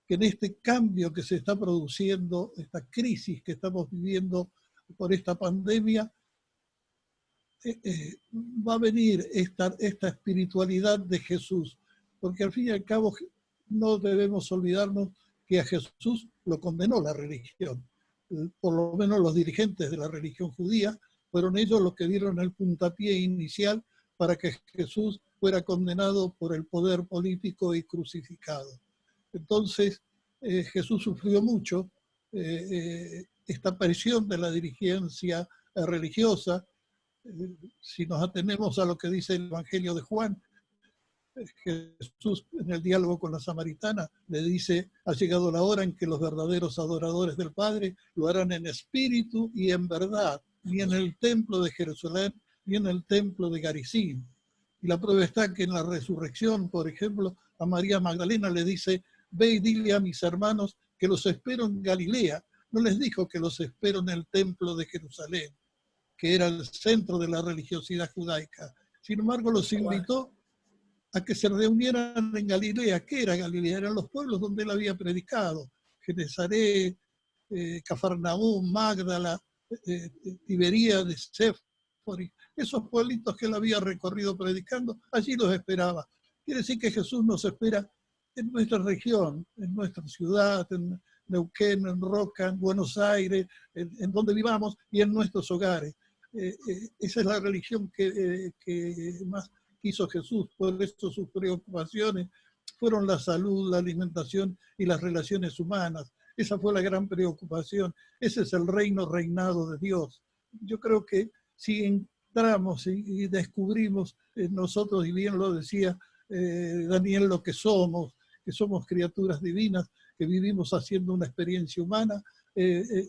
que en este cambio que se está produciendo, esta crisis que estamos viviendo por esta pandemia, va a venir esta espiritualidad de Jesús, porque al fin y al cabo no debemos olvidarnos que a Jesús lo condenó la religión. Por lo menos los dirigentes de la religión judía fueron ellos los que dieron el puntapié inicial para que Jesús fuera condenado por el poder político y crucificado. Entonces, Jesús sufrió mucho esta presión de la dirigencia religiosa. Si nos atenemos a lo que dice el Evangelio de Juan, Jesús en el diálogo con la samaritana le dice: ha llegado la hora en que los verdaderos adoradores del Padre lo harán en espíritu y en verdad, ni en el templo de Jerusalén, ni en el templo de Garizim. Y la prueba está que en la resurrección, por ejemplo, a María Magdalena le dice: ve y dile a mis hermanos que los espero en Galilea. No les dijo que los espero en el templo de Jerusalén, que era el centro de la religiosidad judaica. Sin embargo, los invitó a que se reunieran en Galilea. ¿Qué era Galilea? Eran los pueblos donde él había predicado: Genezaret, Cafarnaúm, Magdala, Tiberíades, Séforis. Esos pueblitos que él había recorrido predicando, allí los esperaba. Quiere decir que Jesús nos espera en nuestra región, en nuestra ciudad, en Neuquén, en Roca, en Buenos Aires, en donde vivamos y en nuestros hogares. Esa es la religión que más quiso Jesús. Por eso sus preocupaciones fueron la salud, la alimentación y las relaciones humanas. Esa fue la gran preocupación. Ese es el reinado de Dios. Yo creo que si entramos y descubrimos en nosotros, y bien lo decía Daniel, lo que somos criaturas divinas, que vivimos haciendo una experiencia humana,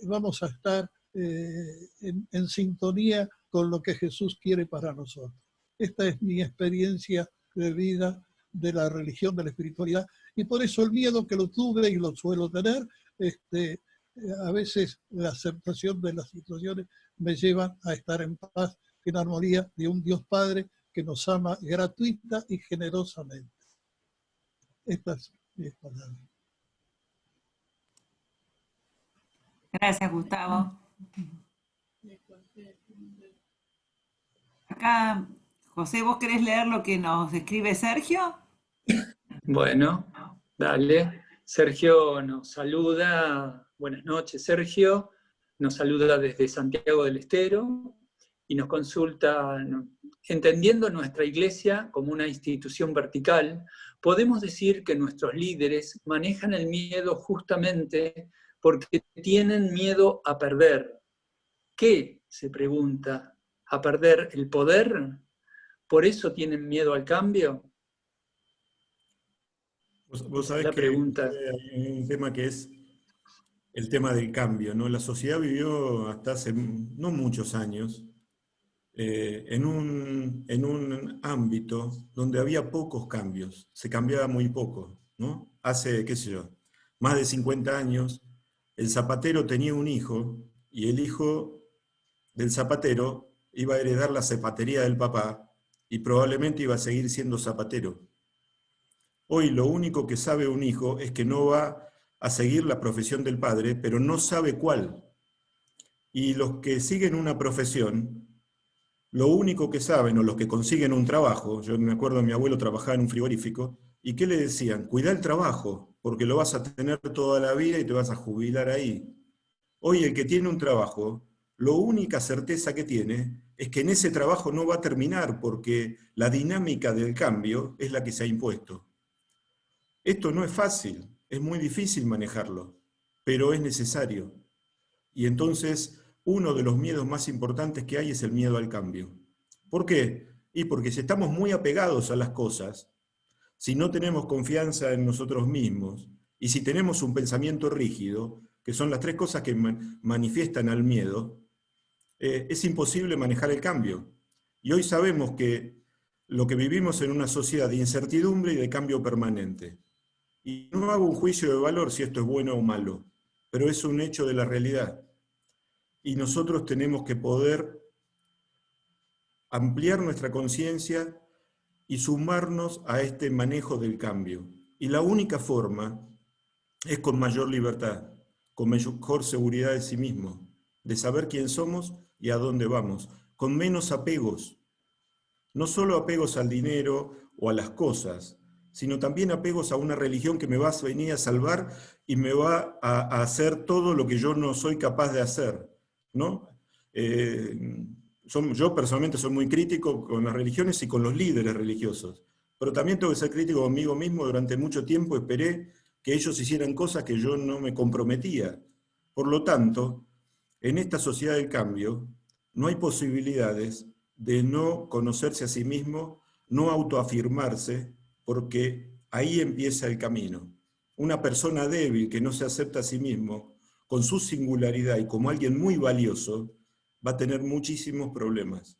vamos a estar en sintonía con lo que Jesús quiere para nosotros. Esta es mi experiencia de vida de la religión, de la espiritualidad, y por eso el miedo que lo tuve y lo suelo tener, a veces la aceptación de las situaciones me llevan a estar en paz, en armonía de un Dios Padre que nos ama gratuita y generosamente. Estas mis palabras. Gracias, Gustavo. Acá, José, ¿vos querés leer lo que nos escribe Sergio? Bueno, dale. Sergio nos saluda. Buenas noches, Sergio. Nos saluda desde Santiago del Estero y nos consulta: entendiendo nuestra iglesia como una institución vertical, podemos decir que nuestros líderes manejan el miedo justamente porque tienen miedo a perder. ¿Qué? Se pregunta. ¿A perder el poder? ¿Por eso tienen miedo al cambio? Vos sabés que hay un tema que es el tema del cambio, ¿no? La sociedad vivió hasta hace no muchos años en un ámbito donde había pocos cambios, se cambiaba muy poco, ¿no? Hace, qué sé yo, más de 50 años, el zapatero tenía un hijo y el hijo del zapatero iba a heredar la zapatería del papá y probablemente iba a seguir siendo zapatero. Hoy lo único que sabe un hijo es que no va a seguir la profesión del padre, pero no sabe cuál. Y los que siguen una profesión, lo único que saben, o los que consiguen un trabajo, yo me acuerdo, mi abuelo trabajaba en un frigorífico, ¿y qué le decían? Cuidá el trabajo, porque lo vas a tener toda la vida y te vas a jubilar ahí. Hoy el que tiene un trabajo, la única certeza que tiene es que en ese trabajo no va a terminar, porque la dinámica del cambio es la que se ha impuesto. Esto no es fácil, es muy difícil manejarlo, pero es necesario. Y entonces, uno de los miedos más importantes que hay es el miedo al cambio. ¿Por qué? Y porque si estamos muy apegados a las cosas, si no tenemos confianza en nosotros mismos, y si tenemos un pensamiento rígido, que son las tres cosas que manifiestan al miedo, es imposible manejar el cambio. Y hoy sabemos que lo que vivimos en una sociedad de incertidumbre y de cambio permanente. Y no hago un juicio de valor si esto es bueno o malo, pero es un hecho de la realidad. Y nosotros tenemos que poder ampliar nuestra conciencia y sumarnos a este manejo del cambio. Y la única forma es con mayor libertad, con mejor seguridad de sí mismo, de saber quién somos y a dónde vamos, con menos apegos. No solo apegos al dinero o a las cosas, sino también apegos a una religión que me va a venir a salvar y me va a hacer todo lo que yo no soy capaz de hacer, ¿no? Yo personalmente soy muy crítico con las religiones y con los líderes religiosos, pero también tengo que ser crítico conmigo mismo. Durante mucho tiempo esperé que ellos hicieran cosas que yo no me comprometía. Por lo tanto, en esta sociedad del cambio, no hay posibilidades de no conocerse a sí mismo, no autoafirmarse, porque ahí empieza el camino. Una persona débil que no se acepta a sí mismo, con su singularidad y como alguien muy valioso, va a tener muchísimos problemas.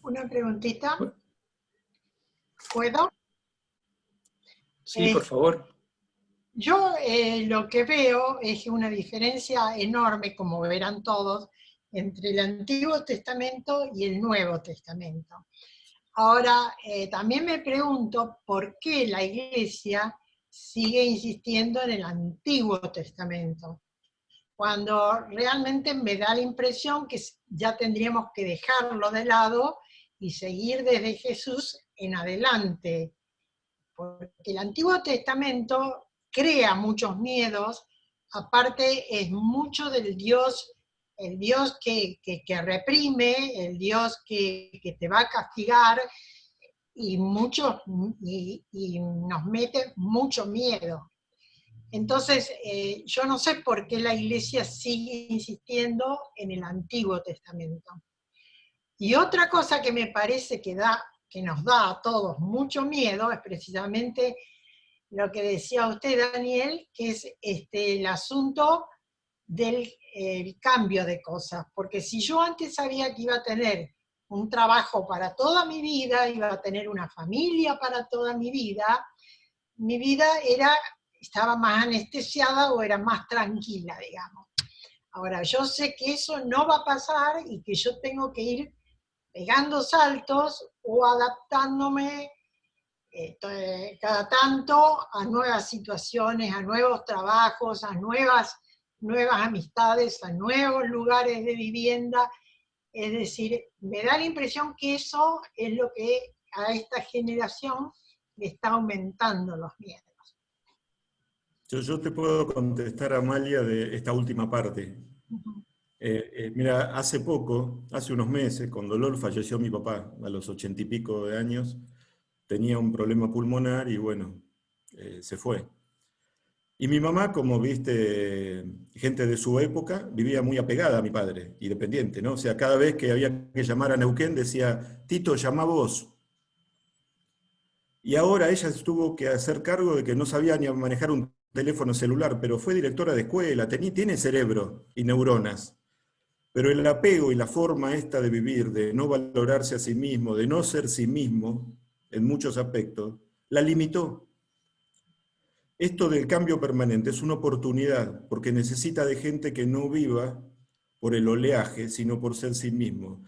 Una preguntita. ¿Puedo? Sí, por favor. Yo lo que veo es una diferencia enorme, como verán todos, entre el Antiguo Testamento y el Nuevo Testamento. Ahora, también me pregunto por qué la Iglesia sigue insistiendo en el Antiguo Testamento, cuando realmente me da la impresión que ya tendríamos que dejarlo de lado y seguir desde Jesús en adelante, porque el Antiguo Testamento crea muchos miedos, aparte es mucho del Dios, el Dios que reprime, el Dios que te va a castigar, y nos mete mucho miedo. Entonces, yo no sé por qué la Iglesia sigue insistiendo en el Antiguo Testamento. Y otra cosa que me parece que nos da a todos mucho miedo es precisamente lo que decía usted, Daniel, que es el asunto del cambio de cosas. Porque si yo antes sabía que iba a tener un trabajo para toda mi vida, iba a tener una familia para toda mi vida estaba más anestesiada o era más tranquila, digamos. Ahora, yo sé que eso no va a pasar y que yo tengo que ir pegando saltos o adaptándome cada tanto a nuevas situaciones, a nuevos trabajos, a nuevas amistades, a nuevos lugares de vivienda. Es decir, me da la impresión que eso es lo que a esta generación le está aumentando los miedos. Yo te puedo contestar, Amalia, de esta última parte. Mira, hace unos meses, con dolor, falleció mi papá a los 80 y pico de años. Tenía un problema pulmonar y bueno, se fue. Y mi mamá, como viste, gente de su época, vivía muy apegada a mi padre, independiente, ¿no? O sea, cada vez que había que llamar a Neuquén decía, Tito, llama vos. Y ahora ella tuvo que hacer cargo de que no sabía ni manejar un teléfono celular, pero fue directora de escuela, tiene cerebro y neuronas. Pero el apego y la forma esta de vivir, de no valorarse a sí mismo, de no ser sí mismo, en muchos aspectos, la limitó. Esto del cambio permanente es una oportunidad, porque necesita de gente que no viva por el oleaje, sino por ser sí mismo,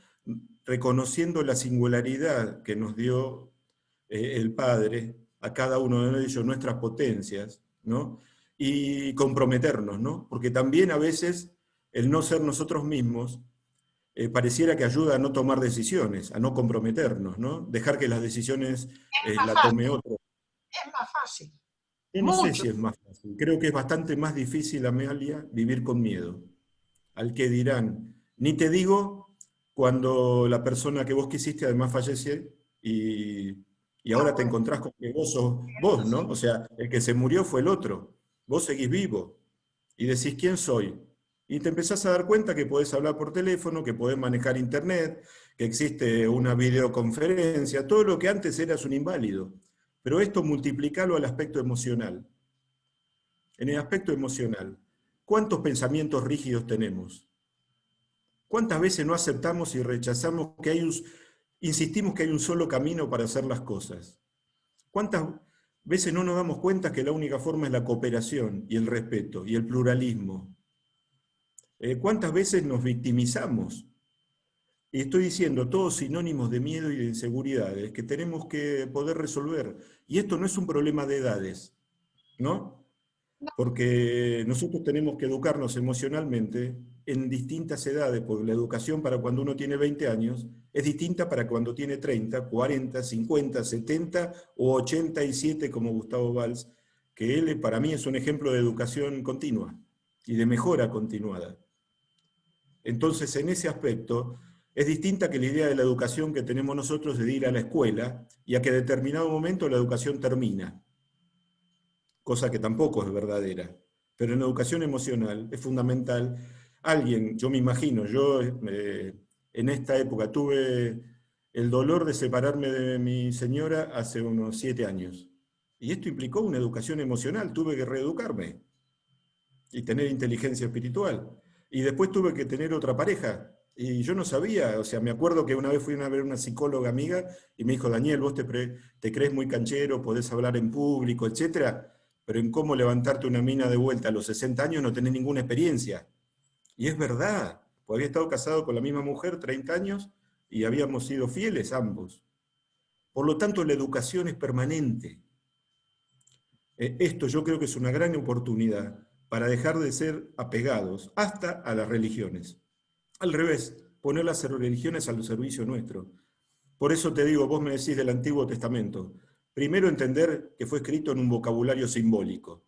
reconociendo la singularidad que nos dio el Padre a cada uno de ellos, nuestras potencias, ¿no? Y comprometernos, ¿no? Porque también a veces el no ser nosotros mismos pareciera que ayuda a no tomar decisiones, a no comprometernos, ¿no? Dejar que las decisiones Es más la fácil, tome otro. es más fácil. Yo no sé Mucho. si es más fácil. Creo que es bastante más difícil, Amelia, vivir con miedo. Al que dirán. Ni te digo cuando la persona que vos quisiste además fallece y Ah, ahora te bueno, encontrás con que vos sos vos, ¿no? O sea, el que se murió fue el otro. Vos seguís vivo. Y decís, ¿quién soy? Y te empezás a dar cuenta que podés hablar por teléfono, que podés manejar internet, que existe una videoconferencia, todo lo que antes eras un inválido. Pero esto multiplicalo al aspecto emocional. En el aspecto emocional, ¿cuántos pensamientos rígidos tenemos? ¿Cuántas veces no aceptamos y rechazamos que insistimos que hay un solo camino para hacer las cosas? ¿Cuántas veces no nos damos cuenta que la única forma es la cooperación y el respeto y el pluralismo? ¿Cuántas veces nos victimizamos? Y estoy diciendo todos sinónimos de miedo y de inseguridades que tenemos que poder resolver. Y esto no es un problema de edades, ¿no? Porque nosotros tenemos que educarnos emocionalmente en distintas edades, porque la educación para cuando uno tiene 20 años es distinta para cuando tiene 30, 40, 50, 70 o 87, como Gustavo Valls, que él para mí es un ejemplo de educación continua y de mejora continuada. Entonces, en ese aspecto, es distinta que la idea de la educación que tenemos nosotros de ir a la escuela y a que en determinado momento la educación termina, cosa que tampoco es verdadera. Pero en la educación emocional es fundamental. Alguien, yo me imagino, yo en esta época tuve el dolor de separarme de mi señora hace unos 7 años. Y esto implicó una educación emocional, tuve que reeducarme y tener inteligencia espiritual. Y después tuve que tener otra pareja. Y yo no sabía, o sea, me acuerdo que una vez fui a ver una psicóloga amiga y me dijo, Daniel, vos te crees muy canchero, podés hablar en público, etcétera, pero en cómo levantarte una mina de vuelta a los 60 años no tenés ninguna experiencia. Y es verdad, porque había estado casado con la misma mujer 30 años y habíamos sido fieles ambos. Por lo tanto, la educación es permanente. Esto yo creo que es una gran oportunidad para dejar de ser apegados hasta a las religiones. Al revés, poner las religiones al servicio nuestro. Por eso te digo, vos me decís del Antiguo Testamento. Primero entender que fue escrito en un vocabulario simbólico.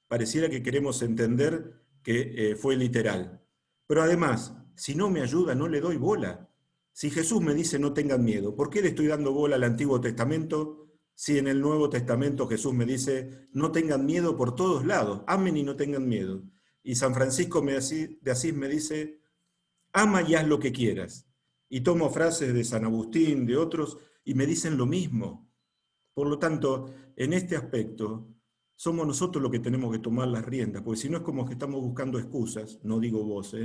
Pareciera que queremos entender que fue literal. Pero además, si no me ayuda, no le doy bola. Si Jesús me dice no tengan miedo, ¿por qué le estoy dando bola al Antiguo Testamento si en el Nuevo Testamento Jesús me dice no tengan miedo por todos lados, amen y no tengan miedo? Y San Francisco de Asís me dice, ama y haz lo que quieras. Y tomo frases de San Agustín, de otros, y me dicen lo mismo. Por lo tanto, en este aspecto, somos nosotros los que tenemos que tomar las riendas, porque si no es como que estamos buscando excusas, no digo vos,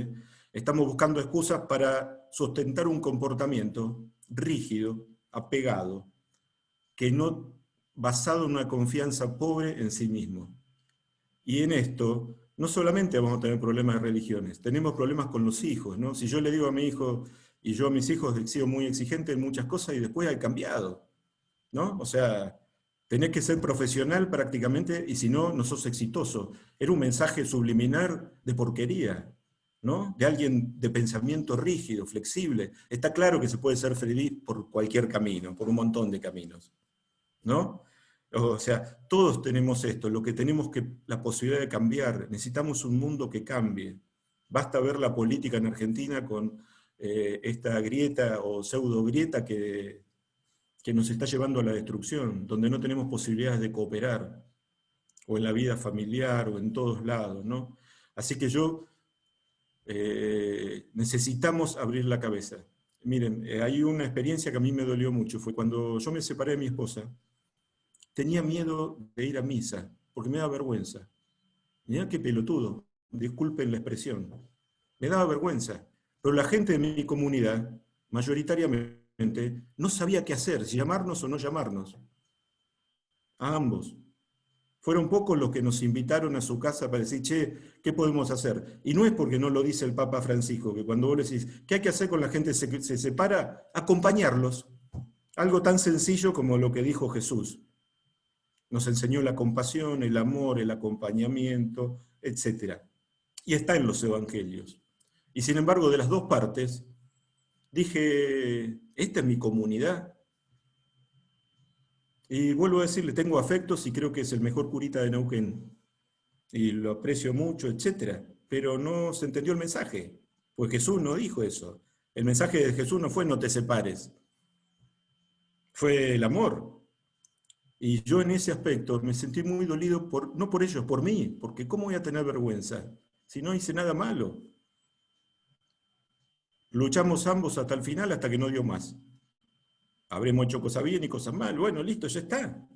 estamos buscando excusas para sustentar un comportamiento rígido, apegado, que no basado en una confianza pobre en sí mismo. Y en esto, no solamente vamos a tener problemas de religiones, tenemos problemas con los hijos, ¿no? Si yo le digo a mi hijo, y yo a mis hijos he sido muy exigente en muchas cosas y después he cambiado, ¿no? O sea, tenés que ser profesional prácticamente y si no, no sos exitoso. Era un mensaje subliminar de porquería, ¿no? De alguien de pensamiento rígido, flexible. Está claro que se puede ser feliz por cualquier camino, por un montón de caminos, ¿no? O sea, todos tenemos esto, lo que tenemos que, la posibilidad de cambiar, necesitamos un mundo que cambie. Basta ver la política en Argentina con esta grieta o pseudo grieta que nos está llevando a la destrucción, donde no tenemos posibilidades de cooperar, o en la vida familiar, o en todos lados, ¿no? Así que necesitamos abrir la cabeza. Miren, hay una experiencia que a mí me dolió mucho, fue cuando yo me separé de mi esposa, tenía miedo de ir a misa, porque me daba vergüenza. Mirá qué pelotudo, disculpen la expresión. Me daba vergüenza. Pero la gente de mi comunidad, mayoritariamente, no sabía qué hacer, si llamarnos o no llamarnos. A ambos. Fueron pocos los que nos invitaron a su casa para decir, che, ¿qué podemos hacer? Y no es porque no lo dice el Papa Francisco, que cuando vos le decís, ¿qué hay que hacer con la gente que se separa? Acompañarlos. Algo tan sencillo como lo que dijo Jesús. Nos enseñó la compasión, el amor, el acompañamiento, etc. Y está en los evangelios. Y sin embargo, de las dos partes, dije, esta es mi comunidad. Y vuelvo a decirle, tengo afectos y creo que es el mejor curita de Neuquén. Y lo aprecio mucho, etc. Pero no se entendió el mensaje, pues Jesús no dijo eso. El mensaje de Jesús no fue no te separes, fue el amor. Y yo en ese aspecto me sentí muy dolido, no por ellos, por mí, porque ¿cómo voy a tener vergüenza si no hice nada malo? Luchamos ambos hasta el final, hasta que no dio más. Habremos hecho cosas bien y cosas mal. Bueno, listo, ya está.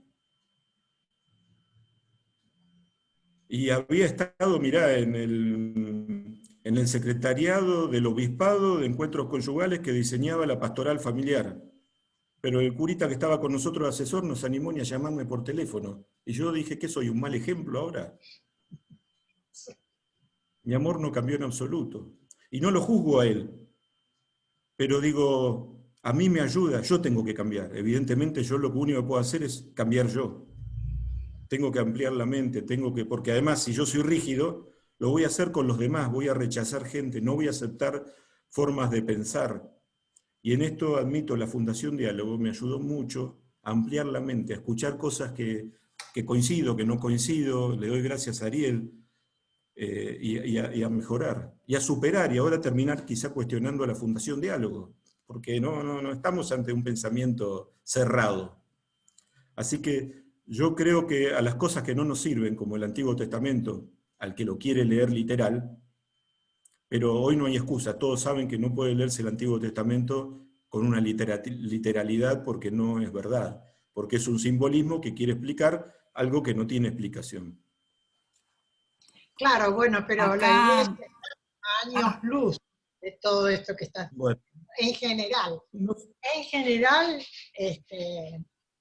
Y había estado, mirá, en el secretariado del obispado de encuentros conyugales que diseñaba la pastoral familiar. Pero el curita que estaba con nosotros, asesor, no se animó ni a llamarme por teléfono. Y yo dije, ¿qué soy, un mal ejemplo ahora? Mi amor no cambió en absoluto. Y no lo juzgo a él. Pero digo, a mí me ayuda, yo tengo que cambiar. Evidentemente yo lo único que puedo hacer es cambiar yo. Tengo que ampliar la mente, porque además si yo soy rígido, lo voy a hacer con los demás, voy a rechazar gente, no voy a aceptar formas de pensar. Y en esto admito, la Fundación Diálogo me ayudó mucho a ampliar la mente, a escuchar cosas que coincido, que no coincido, le doy gracias a Ariel, y a mejorar, y a superar, y ahora terminar quizá cuestionando a la Fundación Diálogo, porque no estamos ante un pensamiento cerrado. Así que yo creo que a las cosas que no nos sirven, como el Antiguo Testamento, al que lo quiere leer literal, pero hoy no hay excusa, todos saben que no puede leerse el Antiguo Testamento con una literalidad porque no es verdad, porque es un simbolismo que quiere explicar algo que no tiene explicación. Claro, bueno, pero Acá, la iglesia está a años luz de todo esto que está Bueno, en general. En general,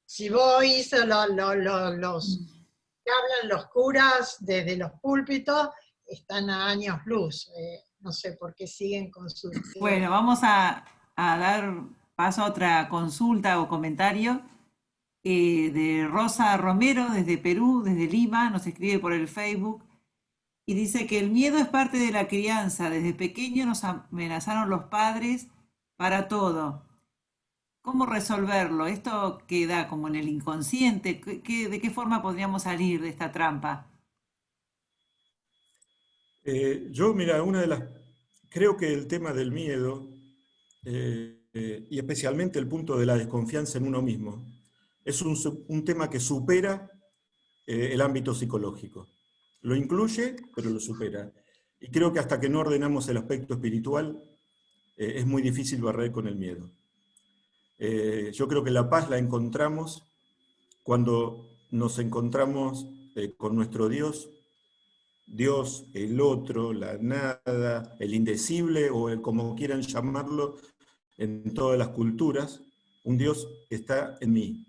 si vos oís que hablan los curas desde los púlpitos, están a años luz. No sé por qué siguen con su... bueno, vamos a dar paso a otra consulta o comentario de Rosa Romero desde Perú, desde Lima, nos escribe por el Facebook y dice que el miedo es parte de la crianza. Desde pequeño nos amenazaron los padres para todo. ¿Cómo resolverlo? Esto queda como en el inconsciente. ¿De qué forma podríamos salir de esta trampa? Yo, mira, creo que el tema del miedo, y especialmente el punto de la desconfianza en uno mismo, es un tema que supera el ámbito psicológico. Lo incluye, pero lo supera. Y creo que hasta que no ordenamos el aspecto espiritual, es muy difícil barrer con el miedo. Yo creo que la paz la encontramos cuando nos encontramos con nuestro Dios, el otro, la nada, el indecible, o como quieran llamarlo en todas las culturas. Un Dios está en mí.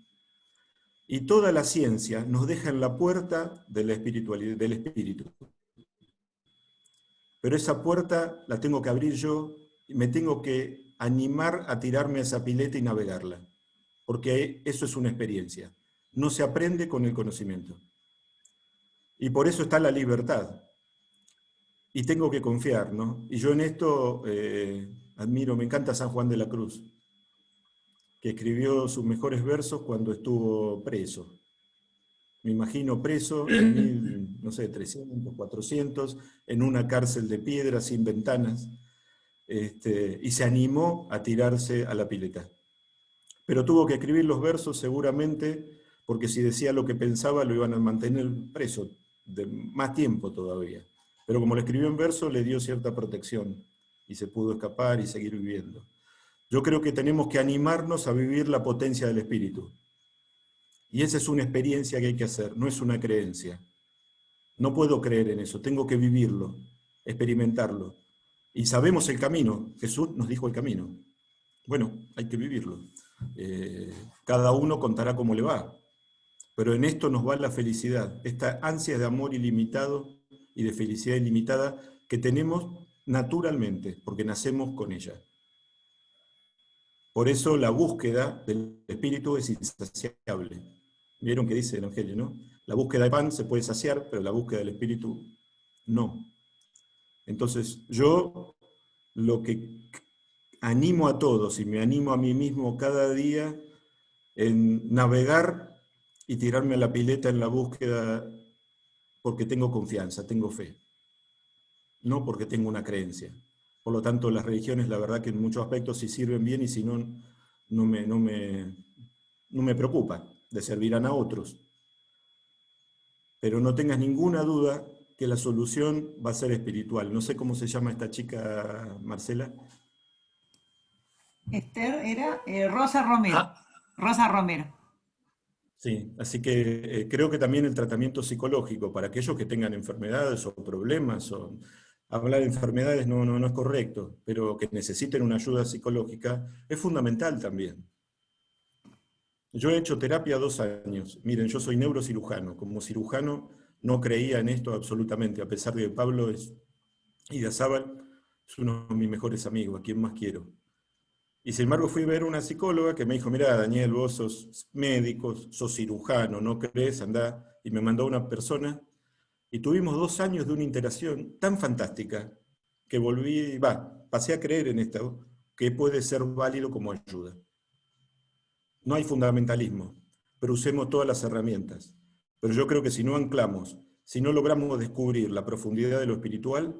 Y toda la ciencia nos deja en la puerta de la espiritualidad, del espíritu. Pero esa puerta la tengo que abrir yo, y me tengo que animar a tirarme a esa pileta y navegarla. Porque eso es una experiencia. No se aprende con el conocimiento. Y por eso está la libertad. Y tengo que confiar, ¿no? Y yo en esto admiro, me encanta San Juan de la Cruz, que escribió sus mejores versos cuando estuvo preso. Me imagino preso en 1300, 400, en una cárcel de piedra sin ventanas, y se animó a tirarse a la pileta. Pero tuvo que escribir los versos seguramente porque si decía lo que pensaba lo iban a mantener preso de más tiempo todavía. Pero como lo escribió en verso, le dio cierta protección y se pudo escapar y seguir viviendo. Yo creo que tenemos que animarnos a vivir la potencia del espíritu. Y esa es una experiencia que hay que hacer, no es una creencia. No puedo creer en eso, tengo que vivirlo, experimentarlo. Y sabemos el camino, Jesús nos dijo el camino. Bueno, hay que vivirlo. Cada uno contará cómo le va. pero en esto nos va la felicidad, esta ansia de amor ilimitado y de felicidad ilimitada que tenemos naturalmente, porque nacemos con ella. Por eso la búsqueda del espíritu es insaciable. ¿Vieron que dice el Evangelio, no? La búsqueda de pan se puede saciar, pero la búsqueda del espíritu no. Entonces, yo lo que animo a todos y me animo a mí mismo cada día en navegar y tirarme a la pileta en la búsqueda porque tengo confianza, tengo fe, no porque tengo una creencia. Por lo tanto, las religiones, la verdad que en muchos aspectos sí sirven bien y si no, no me preocupa, le servirán a otros. Pero no tengas ninguna duda que la solución va a ser espiritual. No sé cómo se llama esta chica, Marcela. Esther era Rosa Romero. Rosa Romero. Sí, así que creo que también el tratamiento psicológico para aquellos que tengan enfermedades o problemas, o hablar de enfermedades no es correcto, pero que necesiten una ayuda psicológica es fundamental también. Yo he hecho terapia 2 años. Miren, yo soy neurocirujano. Como cirujano no creía en esto absolutamente, a pesar de que Pablo Idiazábal es uno de mis mejores amigos, a quien más quiero. Y sin embargo fui a ver una psicóloga que me dijo, mira, Daniel, vos sos médico, sos cirujano, no crees, andá. Y me mandó una persona, y tuvimos 2 años de una interacción tan fantástica, que pasé a creer en esto, que puede ser válido como ayuda. No hay fundamentalismo, pero usemos todas las herramientas. Pero yo creo que si no anclamos, si no logramos descubrir la profundidad de lo espiritual,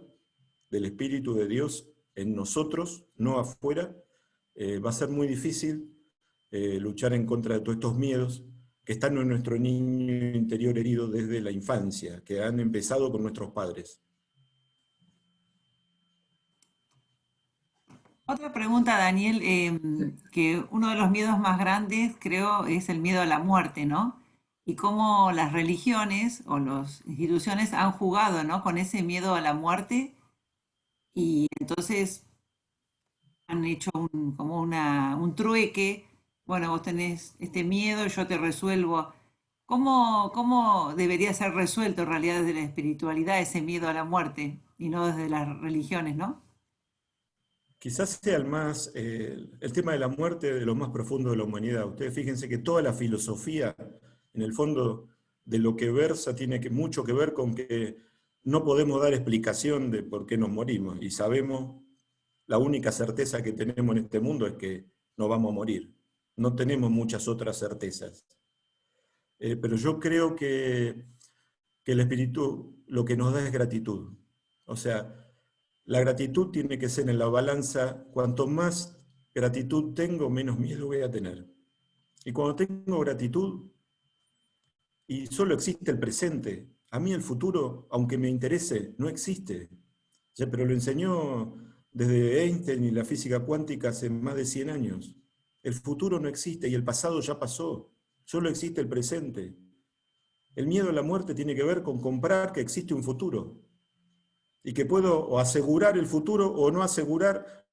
del Espíritu de Dios en nosotros, no afuera, va a ser muy difícil luchar en contra de todos estos miedos que están en nuestro niño interior herido desde la infancia, que han empezado con nuestros padres. Otra pregunta, Daniel, que uno de los miedos más grandes, creo, es el miedo a la muerte, ¿no? Y cómo las religiones o las instituciones han jugado, ¿no?, con ese miedo a la muerte y entonces han hecho un trueque. Bueno, vos tenés este miedo, yo te resuelvo. ¿Cómo debería ser resuelto en realidad desde la espiritualidad ese miedo a la muerte y no desde las religiones, ¿no? Quizás sea el tema de la muerte de lo más profundo de la humanidad. Ustedes fíjense que toda la filosofía, en el fondo, de lo que versa, tiene mucho que ver con que no podemos dar explicación de por qué nos morimos. Y sabemos, la única certeza que tenemos en este mundo es que nos vamos a morir. No tenemos muchas otras certezas. Pero yo creo que el espíritu lo que nos da es gratitud. O sea, la gratitud tiene que ser en la balanza, cuanto más gratitud tengo, menos miedo voy a tener. Y cuando tengo gratitud, y solo existe el presente, a mí el futuro, aunque me interese, no existe. Pero lo enseñó desde Einstein y la física cuántica hace más de 100 años. El futuro no existe y el pasado ya pasó, solo existe el presente. El miedo a la muerte tiene que ver con comprar que existe un futuro. Y que puedo o asegurar el futuro o no asegurar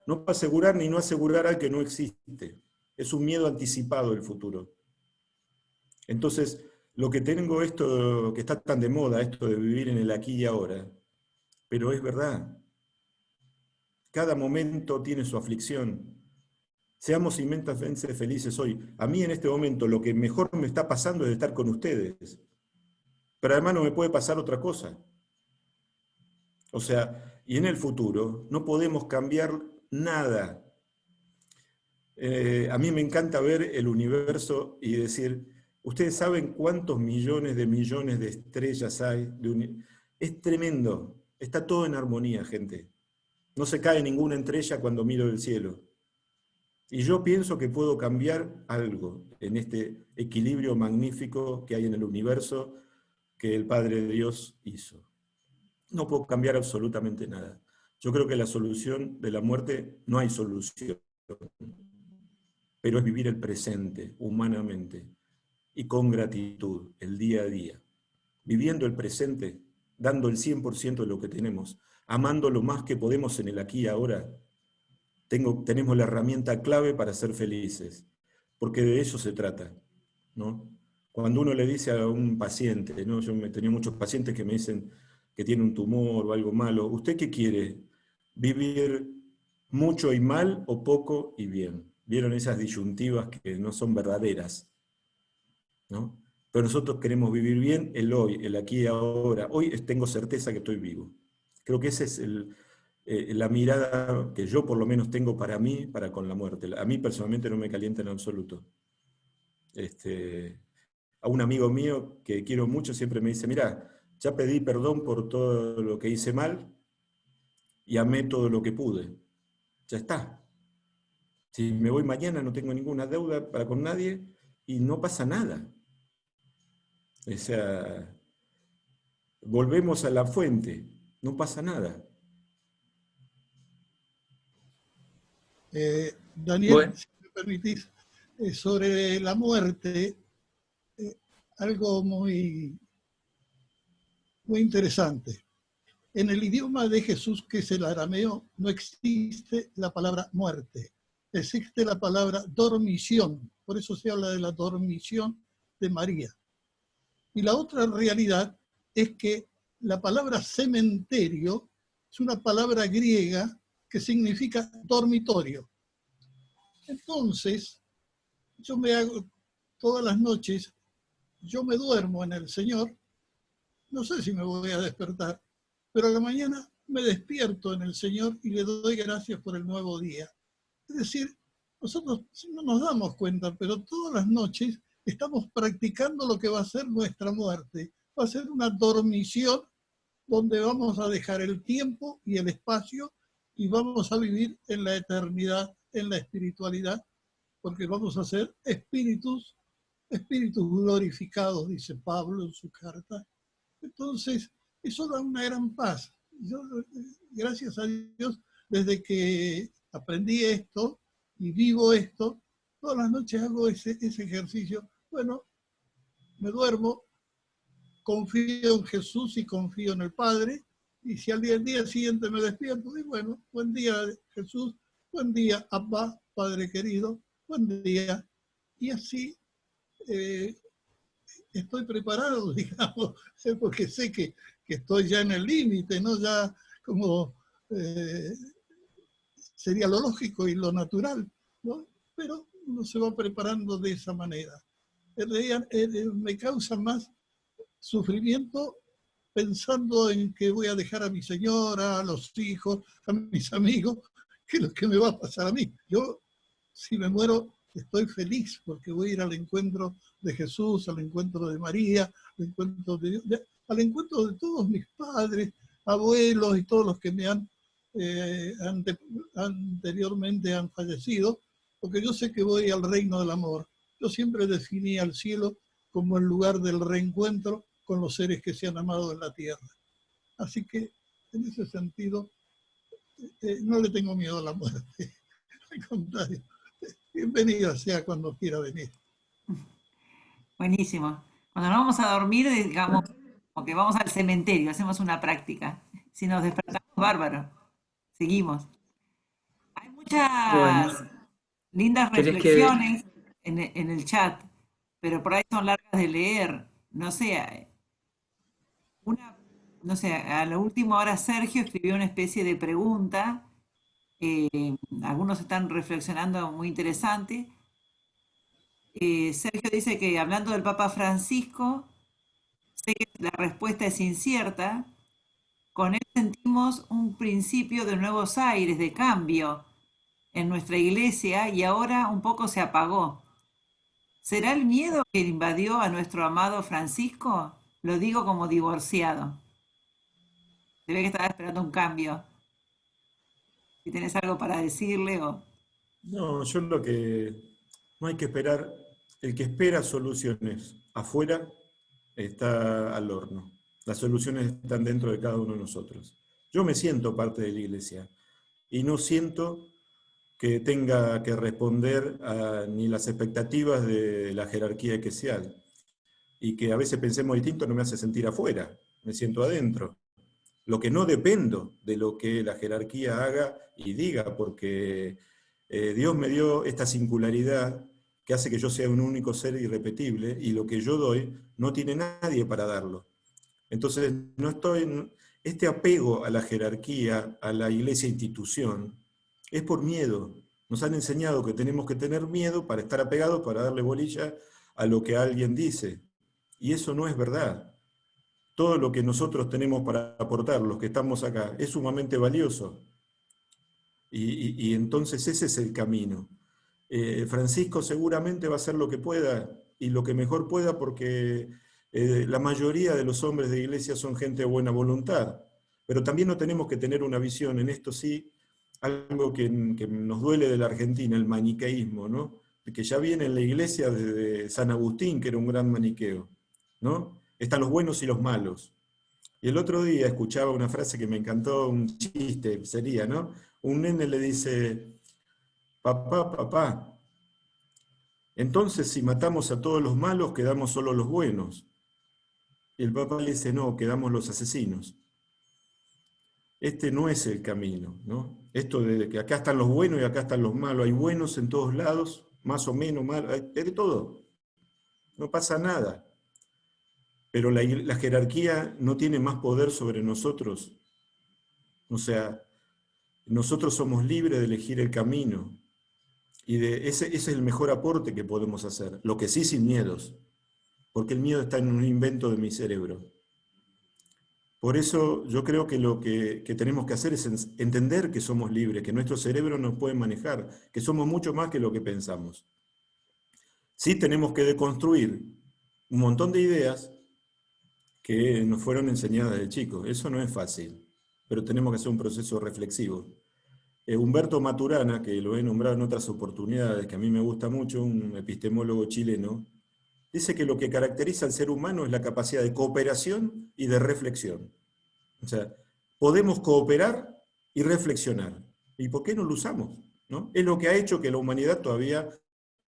ni no asegurar al que no existe. Es un miedo anticipado del futuro. Entonces, lo que tengo esto, que está tan de moda, esto de vivir en el aquí y ahora, pero es verdad. Cada momento tiene su aflicción. Seamos inmensamente felices hoy. A mí en este momento lo que mejor me está pasando es estar con ustedes. Pero además no me puede pasar otra cosa. O sea, y en el futuro no podemos cambiar nada. A mí me encanta ver el universo y decir, ¿ustedes saben cuántos millones de estrellas hay? Es tremendo, está todo en armonía, gente. No se cae ninguna estrella cuando miro el cielo. Y yo pienso que puedo cambiar algo en este equilibrio magnífico que hay en el universo que el Padre Dios hizo. No puedo cambiar absolutamente nada. Yo creo que la solución de la muerte no hay solución, pero es vivir el presente humanamente y con gratitud, el día a día. Viviendo el presente, dando el 100% de lo que tenemos, amando lo más que podemos en el aquí y ahora, tenemos la herramienta clave para ser felices, porque de eso se trata, ¿no? cuando uno le dice a un paciente, ¿no? Yo he tenido muchos pacientes que me dicen que tiene un tumor o algo malo, ¿usted qué quiere? ¿Vivir mucho y mal o poco y bien? ¿Vieron esas disyuntivas que no son verdaderas, ¿no? Pero nosotros queremos vivir bien el hoy, el aquí y ahora. Hoy tengo certeza que estoy vivo. Creo que esa es la mirada que yo por lo menos tengo para mí, para con la muerte. A mí personalmente no me calienta en absoluto. A un amigo mío que quiero mucho siempre me dice, mira, ya pedí perdón por todo lo que hice mal y amé todo lo que pude. Ya está. Si me voy mañana no tengo ninguna deuda para con nadie y no pasa nada. O sea, volvemos a la fuente, no pasa nada. Daniel, Bueno, si me permitís, sobre la muerte, algo muy, muy interesante. En el idioma de Jesús, que es el arameo, no existe la palabra muerte. Existe la palabra dormición. Por eso se habla de la dormición de María. Y la otra realidad es que la palabra cementerio es una palabra griega que significa dormitorio. Entonces, yo me hago todas las noches, yo me duermo en el Señor, no sé si me voy a despertar, pero a la mañana me despierto en el Señor y le doy gracias por el nuevo día. Es decir, nosotros no nos damos cuenta, pero todas las noches estamos practicando lo que va a ser nuestra muerte. Va a ser una dormición donde vamos a dejar el tiempo y el espacio y vamos a vivir en la eternidad, en la espiritualidad, porque vamos a ser espíritus glorificados, dice Pablo en su carta. Entonces, eso da una gran paz. Yo, gracias a Dios, desde que aprendí esto y vivo esto, todas las noches hago ese ejercicio. Bueno, me duermo, confío en Jesús y confío en el Padre, y si al día siguiente me despierto, digo, bueno, buen día Jesús, buen día Abba, Padre querido, buen día. Y así estoy preparado, digamos, porque sé que estoy ya en el límite, ¿no? Ya como sería lo lógico y lo natural, ¿no? Pero uno se va preparando de esa manera. En realidad, me causa más sufrimiento pensando en que voy a dejar a mi señora, a los hijos, a mis amigos, que lo que me va a pasar a mí. Yo, si me muero, estoy feliz porque voy a ir al encuentro de Jesús, al encuentro de María, al encuentro de Dios, al encuentro de todos mis padres, abuelos y todos los que me han anteriormente han fallecido, porque yo sé que voy al reino del amor. Yo siempre definí al cielo como el lugar del reencuentro con los seres que se han amado en la tierra. Así que, en ese sentido, no le tengo miedo a la muerte. Al contrario, bienvenida sea cuando quiera venir. Buenísimo. Cuando nos vamos a dormir, digamos, como que vamos al cementerio, hacemos una práctica. Si nos despertamos, bárbaro. Seguimos. Hay bueno, muchas lindas ¿querés que reflexiones en el chat, pero por ahí son largas de leer. No sé, no sé, a lo último ahora Sergio escribió una especie de pregunta. eh, Algunos están reflexionando muy interesante. Sergio dice que hablando del Papa Francisco, sé que la respuesta es incierta. Con él sentimos un principio de nuevos aires, de cambio en nuestra iglesia y ahora un poco se apagó. ¿Será el miedo que invadió a nuestro amado Francisco? Lo digo como divorciado. Se ve que estaba esperando un cambio. Si tenés algo para decirle o... No, yo lo que... No hay que esperar. El que espera soluciones afuera está al horno. Las soluciones están dentro de cada uno de nosotros. Yo me siento parte de la iglesia y no siento que tenga que responder a ni las expectativas de la jerarquía eclesial. Y que a veces pensemos distinto no me hace sentir afuera, me siento adentro. Lo que no dependo de lo que la jerarquía haga y diga, porque Dios me dio esta singularidad que hace que yo sea un único ser irrepetible, y lo que yo doy no tiene nadie para darlo. Entonces, este apego a la jerarquía, a la iglesia institución, es por miedo. Nos han enseñado que tenemos que tener miedo para estar apegados, para darle bolilla a lo que alguien dice. Y eso no es verdad. Todo lo que nosotros tenemos para aportar, los que estamos acá, es sumamente valioso. Y entonces ese es el camino. Francisco seguramente va a hacer lo que pueda, y lo que mejor pueda, porque la mayoría de los hombres de iglesia son gente de buena voluntad. Pero también no tenemos que tener una visión, en esto sí, algo que nos duele de la Argentina, el maniqueísmo, ¿no? Que ya viene en la iglesia desde San Agustín, que era un gran maniqueo, ¿no? Están los buenos y los malos. Y el otro día escuchaba una frase que me encantó, un chiste sería, ¿no? Un nene le dice: papá, entonces si matamos a todos los malos, quedamos solo los buenos. Y el papá le dice: no, quedamos los asesinos. Este no es el camino, ¿no? Esto de que acá están los buenos y acá están los malos, hay buenos en todos lados, más o menos malos, hay de todo. No pasa nada. Pero la jerarquía no tiene más poder sobre nosotros. O sea, nosotros somos libres de elegir el camino. Y ese es el mejor aporte que podemos hacer. Lo que sí, sin miedos. Porque el miedo está en un invento de mi cerebro. Por eso yo creo que lo que tenemos que hacer es entender que somos libres, que nuestro cerebro nos puede manejar, que somos mucho más que lo que pensamos. Sí tenemos que deconstruir un montón de ideas que nos fueron enseñadas de chicos. Eso no es fácil, pero tenemos que hacer un proceso reflexivo. Humberto Maturana, que lo he nombrado en otras oportunidades, que a mí me gusta mucho, un epistemólogo chileno, dice que lo que caracteriza al ser humano es la capacidad de cooperación y de reflexión. O sea, podemos cooperar y reflexionar. ¿Y por qué no lo usamos? ¿No? Es lo que ha hecho que la humanidad todavía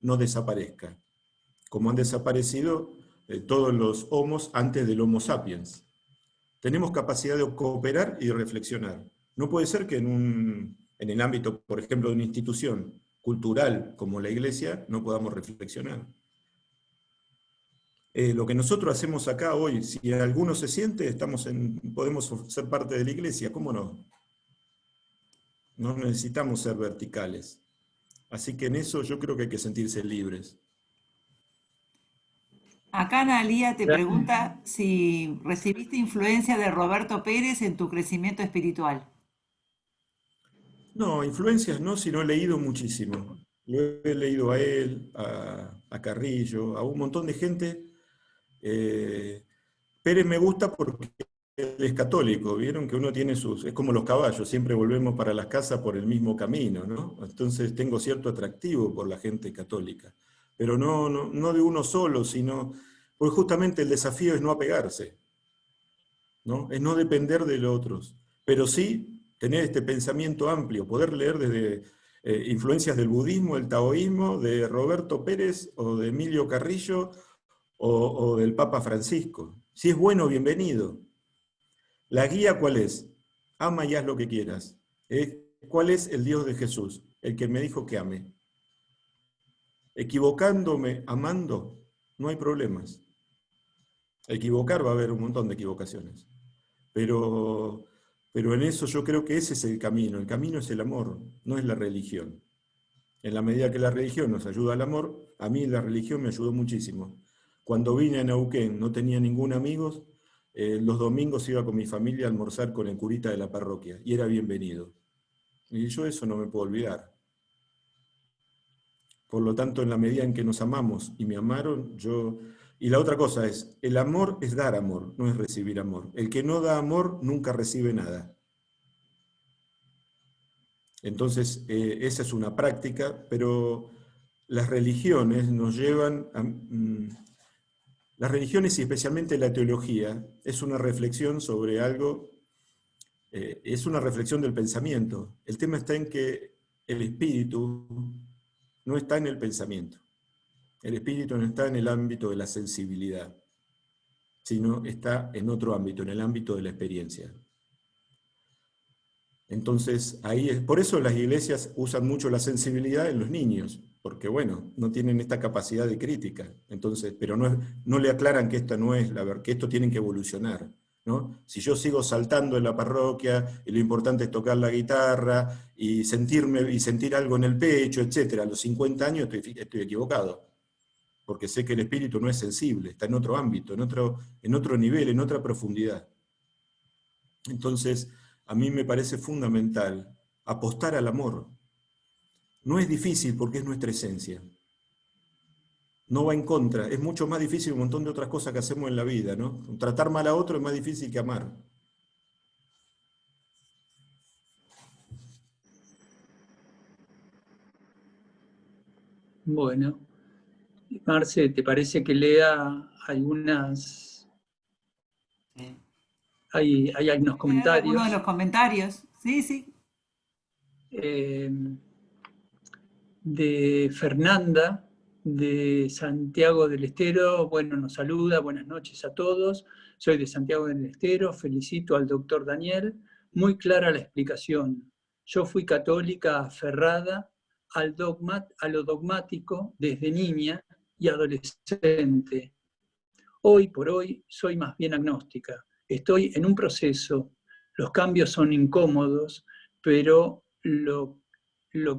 no desaparezca, como han desaparecido todos los homos antes del Homo sapiens. Tenemos capacidad de cooperar y de reflexionar. No puede ser que en el ámbito, por ejemplo, de una institución cultural como la iglesia, no podamos reflexionar. Lo que nosotros hacemos acá hoy, si alguno se siente, podemos ser parte de la iglesia, ¿cómo no? No necesitamos ser verticales. Así que en eso yo creo que hay que sentirse libres. Acá Analía te pregunta si recibiste influencia de Roberto Pérez en tu crecimiento espiritual. No, influencias no, sino he leído muchísimo. Lo he leído a él, a Carrillo, a un montón de gente. Pérez me gusta porque él es católico, vieron que uno tiene es como los caballos, siempre volvemos para las casas por el mismo camino, ¿no? Entonces tengo cierto atractivo por la gente católica, pero no de uno solo, sino, porque justamente el desafío es no apegarse, ¿no? Es no depender de los otros, pero sí tener este pensamiento amplio, poder leer desde influencias del budismo, el taoísmo, de Roberto Pérez o de Emilio Carrillo, o del Papa Francisco. Si es bueno, bienvenido. ¿La guía cuál es? Ama y haz lo que quieras. ¿Cuál es el Dios de Jesús? El que me dijo que ame. Equivocándome, amando, no hay problemas. Equivocar va a haber un montón de equivocaciones. Pero en eso yo creo que ese es el camino. El camino es el amor, no es la religión. En la medida que la religión nos ayuda al amor, a mí la religión me ayudó muchísimo. Cuando vine a Neuquén no tenía ningún amigo, los domingos iba con mi familia a almorzar con el curita de la parroquia, y era bienvenido. Y yo eso no me puedo olvidar. Por lo tanto, en la medida en que nos amamos y me amaron, yo... Y la otra cosa es, el amor es dar amor, no es recibir amor. El que no da amor nunca recibe nada. Entonces, esa es una práctica, pero las religiones nos llevan a... las religiones, y especialmente la teología, es una reflexión sobre algo, es una reflexión del pensamiento. El tema está en que el espíritu no está en el pensamiento. El espíritu no está en el ámbito de la sensibilidad, sino está en otro ámbito, en el ámbito de la experiencia. Entonces, por eso las iglesias usan mucho la sensibilidad en los niños, porque bueno, no tienen esta capacidad de crítica. Entonces, pero no le aclaran que esta no es que esto tienen que evolucionar, ¿no? Si yo sigo saltando en la parroquia, y lo importante es tocar la guitarra, y sentir algo en el pecho, etc., a los 50 años estoy equivocado, porque sé que el espíritu no es sensible, está en otro ámbito, en otro nivel, en otra profundidad. Entonces, a mí me parece fundamental apostar al amor. No es difícil porque es nuestra esencia. No va en contra, es mucho más difícil un montón de otras cosas que hacemos en la vida, ¿no? Tratar mal a otro es más difícil que amar. Bueno, Marce, ¿te parece que lea algunas... Hay algunos comentarios? Algunos de los comentarios, sí, sí. De Fernanda, de Santiago del Estero. Bueno, nos saluda, buenas noches a todos. Soy de Santiago del Estero, felicito al doctor Daniel. Muy clara la explicación. Yo fui católica aferrada a lo dogmático desde niña y adolescente. Hoy por hoy soy más bien agnóstica. Estoy en un proceso. Los cambios son incómodos, pero lo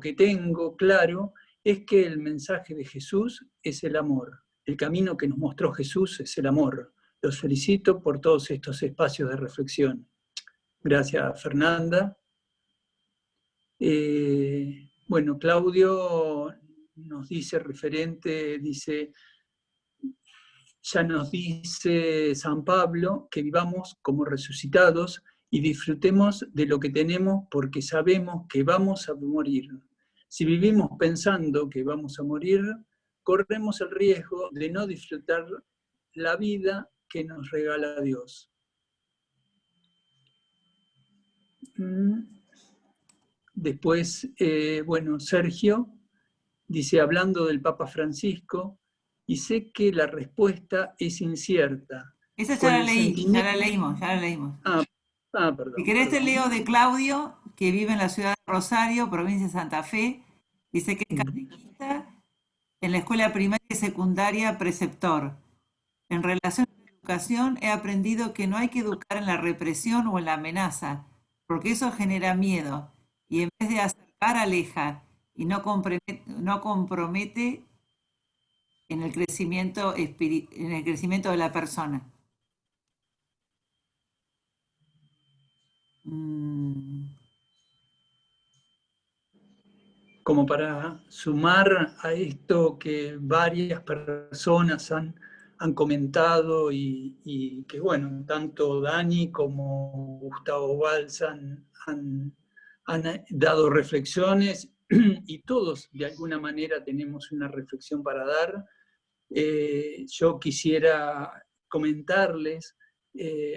que tengo claro es que el mensaje de Jesús es el amor. El camino que nos mostró Jesús es el amor. Los felicito por todos estos espacios de reflexión. Gracias, Fernanda. Bueno, Claudio nos dice, dice, ya nos dice San Pablo que vivamos como resucitados y disfrutemos de lo que tenemos porque sabemos que vamos a morir. Si vivimos pensando que vamos a morir, corremos el riesgo de no disfrutar la vida que nos regala Dios. Después, bueno, Sergio dice, hablando del Papa Francisco, y sé que la respuesta es incierta. Esa ya la leímos. Perdón. Si querés te leo de Claudio, que vive en la ciudad de Rosario, provincia de Santa Fe. Dice que es catequista en la escuela primaria y secundaria preceptor. En relación a la educación, he aprendido que no hay que educar en la represión o en la amenaza, porque eso genera miedo, y en vez de acercar, aleja, y no compromete en el crecimiento de la persona. Como para sumar a esto que varias personas han comentado y que, bueno, tanto Dani como Gustavo Valls han dado reflexiones y todos de alguna manera tenemos una reflexión para dar. Yo quisiera comentarles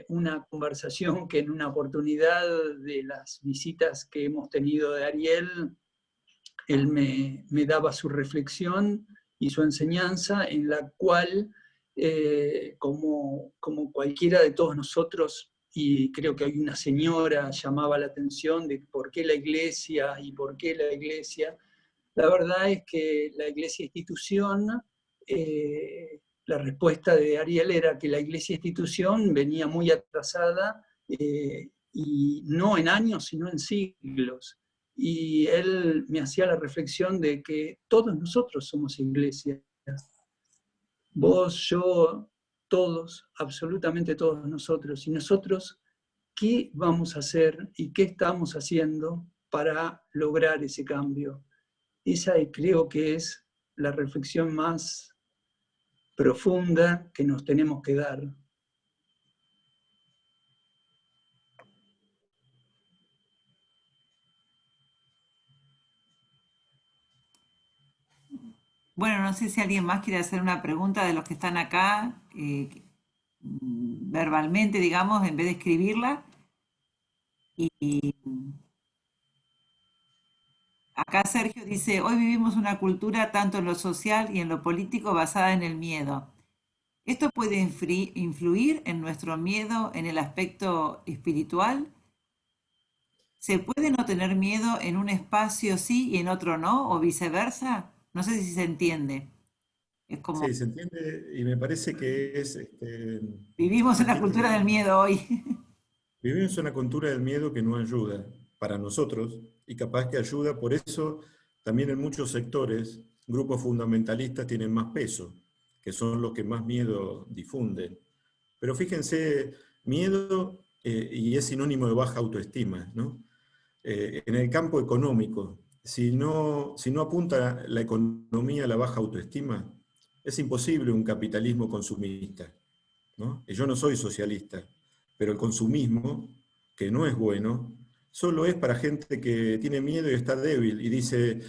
una conversación que en una oportunidad de las visitas que hemos tenido de Ariel, él me daba su reflexión y su enseñanza, en la cual, como cualquiera de todos nosotros, y creo que hay una señora llamaba la atención de por qué la Iglesia y por qué la Iglesia. La verdad es que la Iglesia institución, la respuesta de Ariel era que la Iglesia institución venía muy atrasada, y no en años, sino en siglos. Y él me hacía la reflexión de que todos nosotros somos iglesia. Vos, yo, todos, absolutamente todos nosotros. Y nosotros, ¿qué vamos a hacer y qué estamos haciendo para lograr ese cambio? Esa creo que es la reflexión más profunda que nos tenemos que dar. Bueno, no sé si alguien más quiere hacer una pregunta de los que están acá, verbalmente, digamos, en vez de escribirla. Y acá Sergio dice, hoy vivimos una cultura tanto en lo social y en lo político basada en el miedo. ¿Esto puede influir en nuestro miedo en el aspecto espiritual? ¿Se puede no tener miedo en un espacio sí y en otro no, o viceversa? No sé si se entiende. Es como, Sí, se entiende y me parece que es... vivimos en la cultura del miedo hoy. vivimos una cultura del miedo que no ayuda para nosotros y capaz que ayuda, por eso también en muchos sectores grupos fundamentalistas tienen más peso, que son los que más miedo difunden. Pero fíjense, miedo y es sinónimo de baja autoestima, ¿no? En el campo económico, si no apunta la economía a la baja autoestima, es imposible un capitalismo consumista, ¿no? Y yo no soy socialista, pero el consumismo, que no es bueno, solo es para gente que tiene miedo y está débil y dice,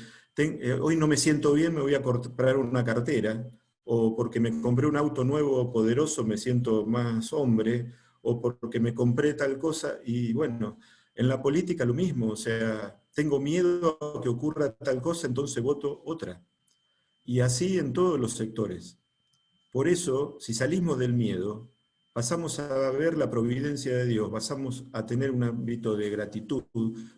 hoy no me siento bien, me voy a comprar una cartera, o porque me compré un auto nuevo poderoso me siento más hombre, o porque me compré tal cosa, y bueno, en la política lo mismo, o sea, tengo miedo a que ocurra tal cosa, entonces voto otra. Y así en todos los sectores. Por eso, si salimos del miedo, pasamos a ver la providencia de Dios, pasamos a tener un ámbito de gratitud,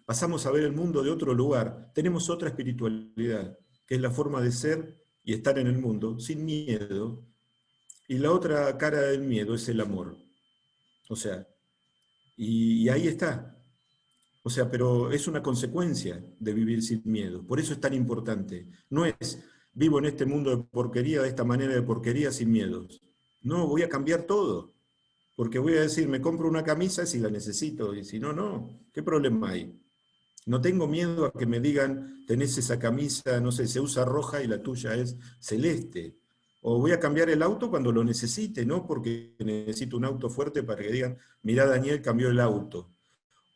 pasamos a ver el mundo de otro lugar, tenemos otra espiritualidad, que es la forma de ser y estar en el mundo sin miedo, y la otra cara del miedo es el amor. O sea, y ahí está. O sea, pero es una consecuencia de vivir sin miedo. Por eso es tan importante. No es vivo en este mundo de porquería, de esta manera de porquería, sin miedos. No, voy a cambiar todo. Porque voy a decir, me compro una camisa si la necesito, y si no, no. ¿Qué problema hay? No tengo miedo a que me digan, tenés esa camisa, no sé, se usa roja y la tuya es celeste. O voy a cambiar el auto cuando lo necesite, no porque necesito un auto fuerte para que digan, mirá, Daniel cambió el auto.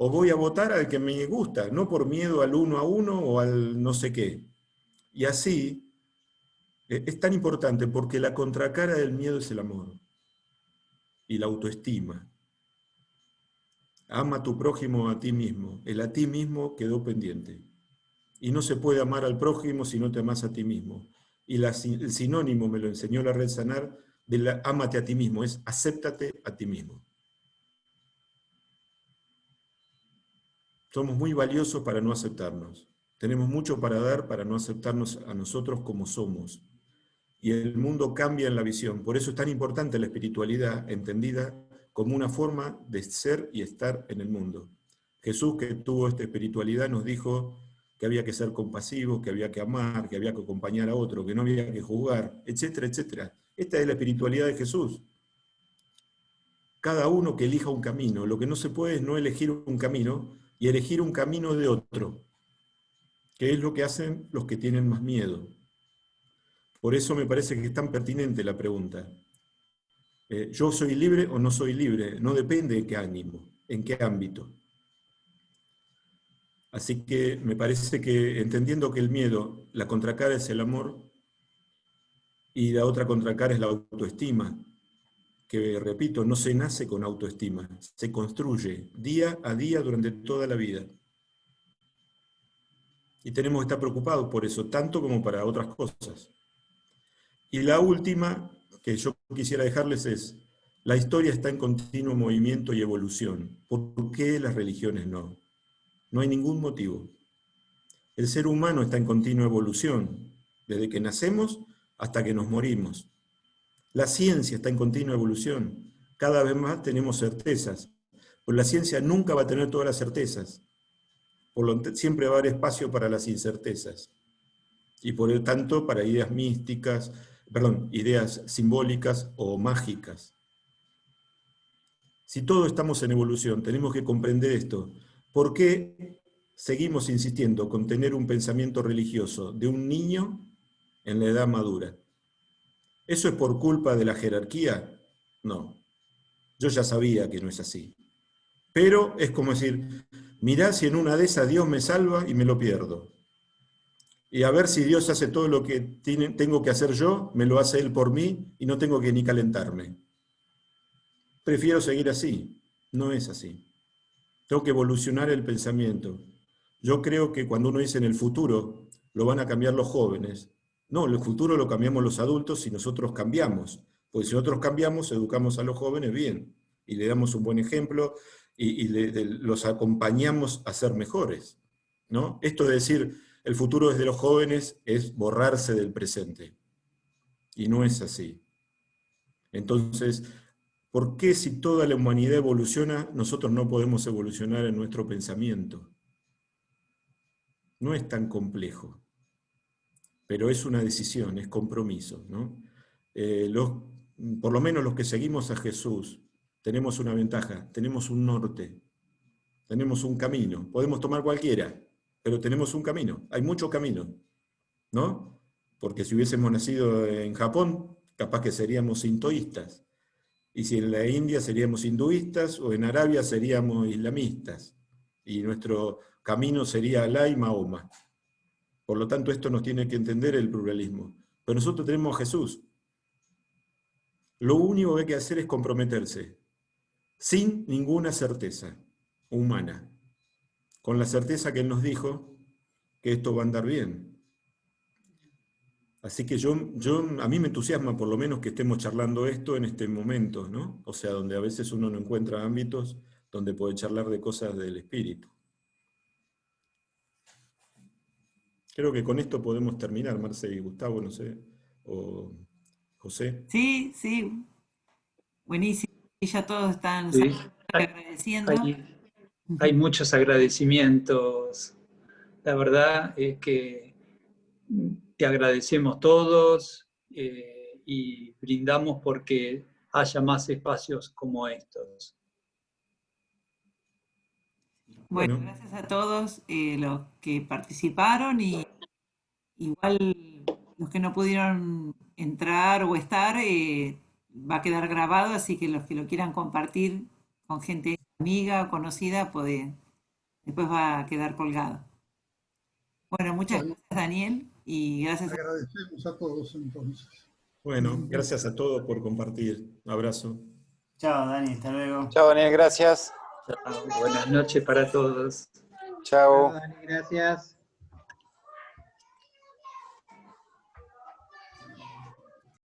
O voy a votar al que me gusta, no por miedo al 1 a 1 o al no sé qué. Y así es tan importante porque la contracara del miedo es el amor y la autoestima. Ama a tu prójimo a ti mismo. El a ti mismo quedó pendiente. Y no se puede amar al prójimo si no te amas a ti mismo. Y el sinónimo, me lo enseñó la Red Sanar, de la ámate a ti mismo, es acéptate a ti mismo. Somos muy valiosos para no aceptarnos. Tenemos mucho para dar para no aceptarnos a nosotros como somos. Y el mundo cambia en la visión. Por eso es tan importante la espiritualidad, entendida como una forma de ser y estar en el mundo. Jesús, que tuvo esta espiritualidad, nos dijo que había que ser compasivos, que había que amar, que había que acompañar a otro, que no había que juzgar, etcétera, etcétera. Esta es la espiritualidad de Jesús. Cada uno que elija un camino. Lo que no se puede es no elegir un camino y elegir un camino de otro, que es lo que hacen los que tienen más miedo. Por eso me parece que es tan pertinente la pregunta. ¿Yo soy libre o no soy libre? No depende de qué ánimo, en qué ámbito. Así que me parece que entendiendo que el miedo, la contracara es el amor, y la otra contracara es la autoestima, que repito, no se nace con autoestima, se construye día a día durante toda la vida. Y tenemos que estar preocupados por eso, tanto como para otras cosas. Y la última que yo quisiera dejarles es, la historia está en continuo movimiento y evolución. ¿Por qué las religiones no? No hay ningún motivo. El ser humano está en continua evolución, desde que nacemos hasta que nos morimos. La ciencia está en continua evolución. Cada vez más tenemos certezas, pero la ciencia nunca va a tener todas las certezas. Por lo tanto, siempre va a haber espacio para las incertezas. Y por lo tanto, para ideas místicas, ideas simbólicas o mágicas. Si todos estamos en evolución, tenemos que comprender esto. ¿Por qué seguimos insistiendo con tener un pensamiento religioso de un niño en la edad madura? ¿Eso es por culpa de la jerarquía? No. Yo ya sabía que no es así. Pero es como decir, mirá si en una de esas Dios me salva y me lo pierdo. Y a ver si Dios hace todo lo que tengo que hacer yo, me lo hace Él por mí y no tengo que ni calentarme. Prefiero seguir así. No es así. Tengo que evolucionar el pensamiento. Yo creo que cuando uno dice en el futuro, lo van a cambiar los jóvenes. No, el futuro lo cambiamos los adultos si nosotros cambiamos. Pues si nosotros cambiamos, educamos a los jóvenes bien. Y le damos un buen ejemplo y los acompañamos a ser mejores, ¿no? Esto de decir, el futuro desde los jóvenes es borrarse del presente. Y no es así. Entonces, ¿por qué si toda la humanidad evoluciona, nosotros no podemos evolucionar en nuestro pensamiento? No es tan complejo, pero es una decisión, es compromiso, ¿no? Por lo menos los que seguimos a Jesús, tenemos una ventaja, tenemos un norte, tenemos un camino. Podemos tomar cualquiera, pero tenemos un camino. Hay muchos caminos, ¿no? Porque si hubiésemos nacido en Japón, capaz que seríamos sintoístas. Y si en la India seríamos hinduistas, o en Arabia seríamos islamistas. Y nuestro camino sería Alá y Mahoma. Por lo tanto, esto nos tiene que entender el pluralismo. Pero nosotros tenemos a Jesús. Lo único que hay que hacer es comprometerse, sin ninguna certeza humana, con la certeza que Él nos dijo que esto va a andar bien. Así que a mí me entusiasma por lo menos que estemos charlando esto en este momento, ¿no? O sea, donde a veces uno no encuentra ámbitos donde puede charlar de cosas del espíritu. Creo que con esto podemos terminar, Marce y Gustavo, no sé, o José. Sí, sí, buenísimo. Y ya todos están Sí. agradeciendo. Hay muchos agradecimientos. La verdad es que te agradecemos todos y brindamos porque haya más espacios como estos. Bueno, gracias a todos los que participaron y igual los que no pudieron entrar o estar, va a quedar grabado, así que los que lo quieran compartir con gente amiga o conocida, después va a quedar colgado. Bueno, muchas gracias, Daniel, y gracias Agradecemos a todos entonces. Bueno, gracias a todos por compartir. Un abrazo. Chao, Dani, hasta luego. Chao, Daniel, gracias. Buenas noches para todos. Chao. Dani, gracias.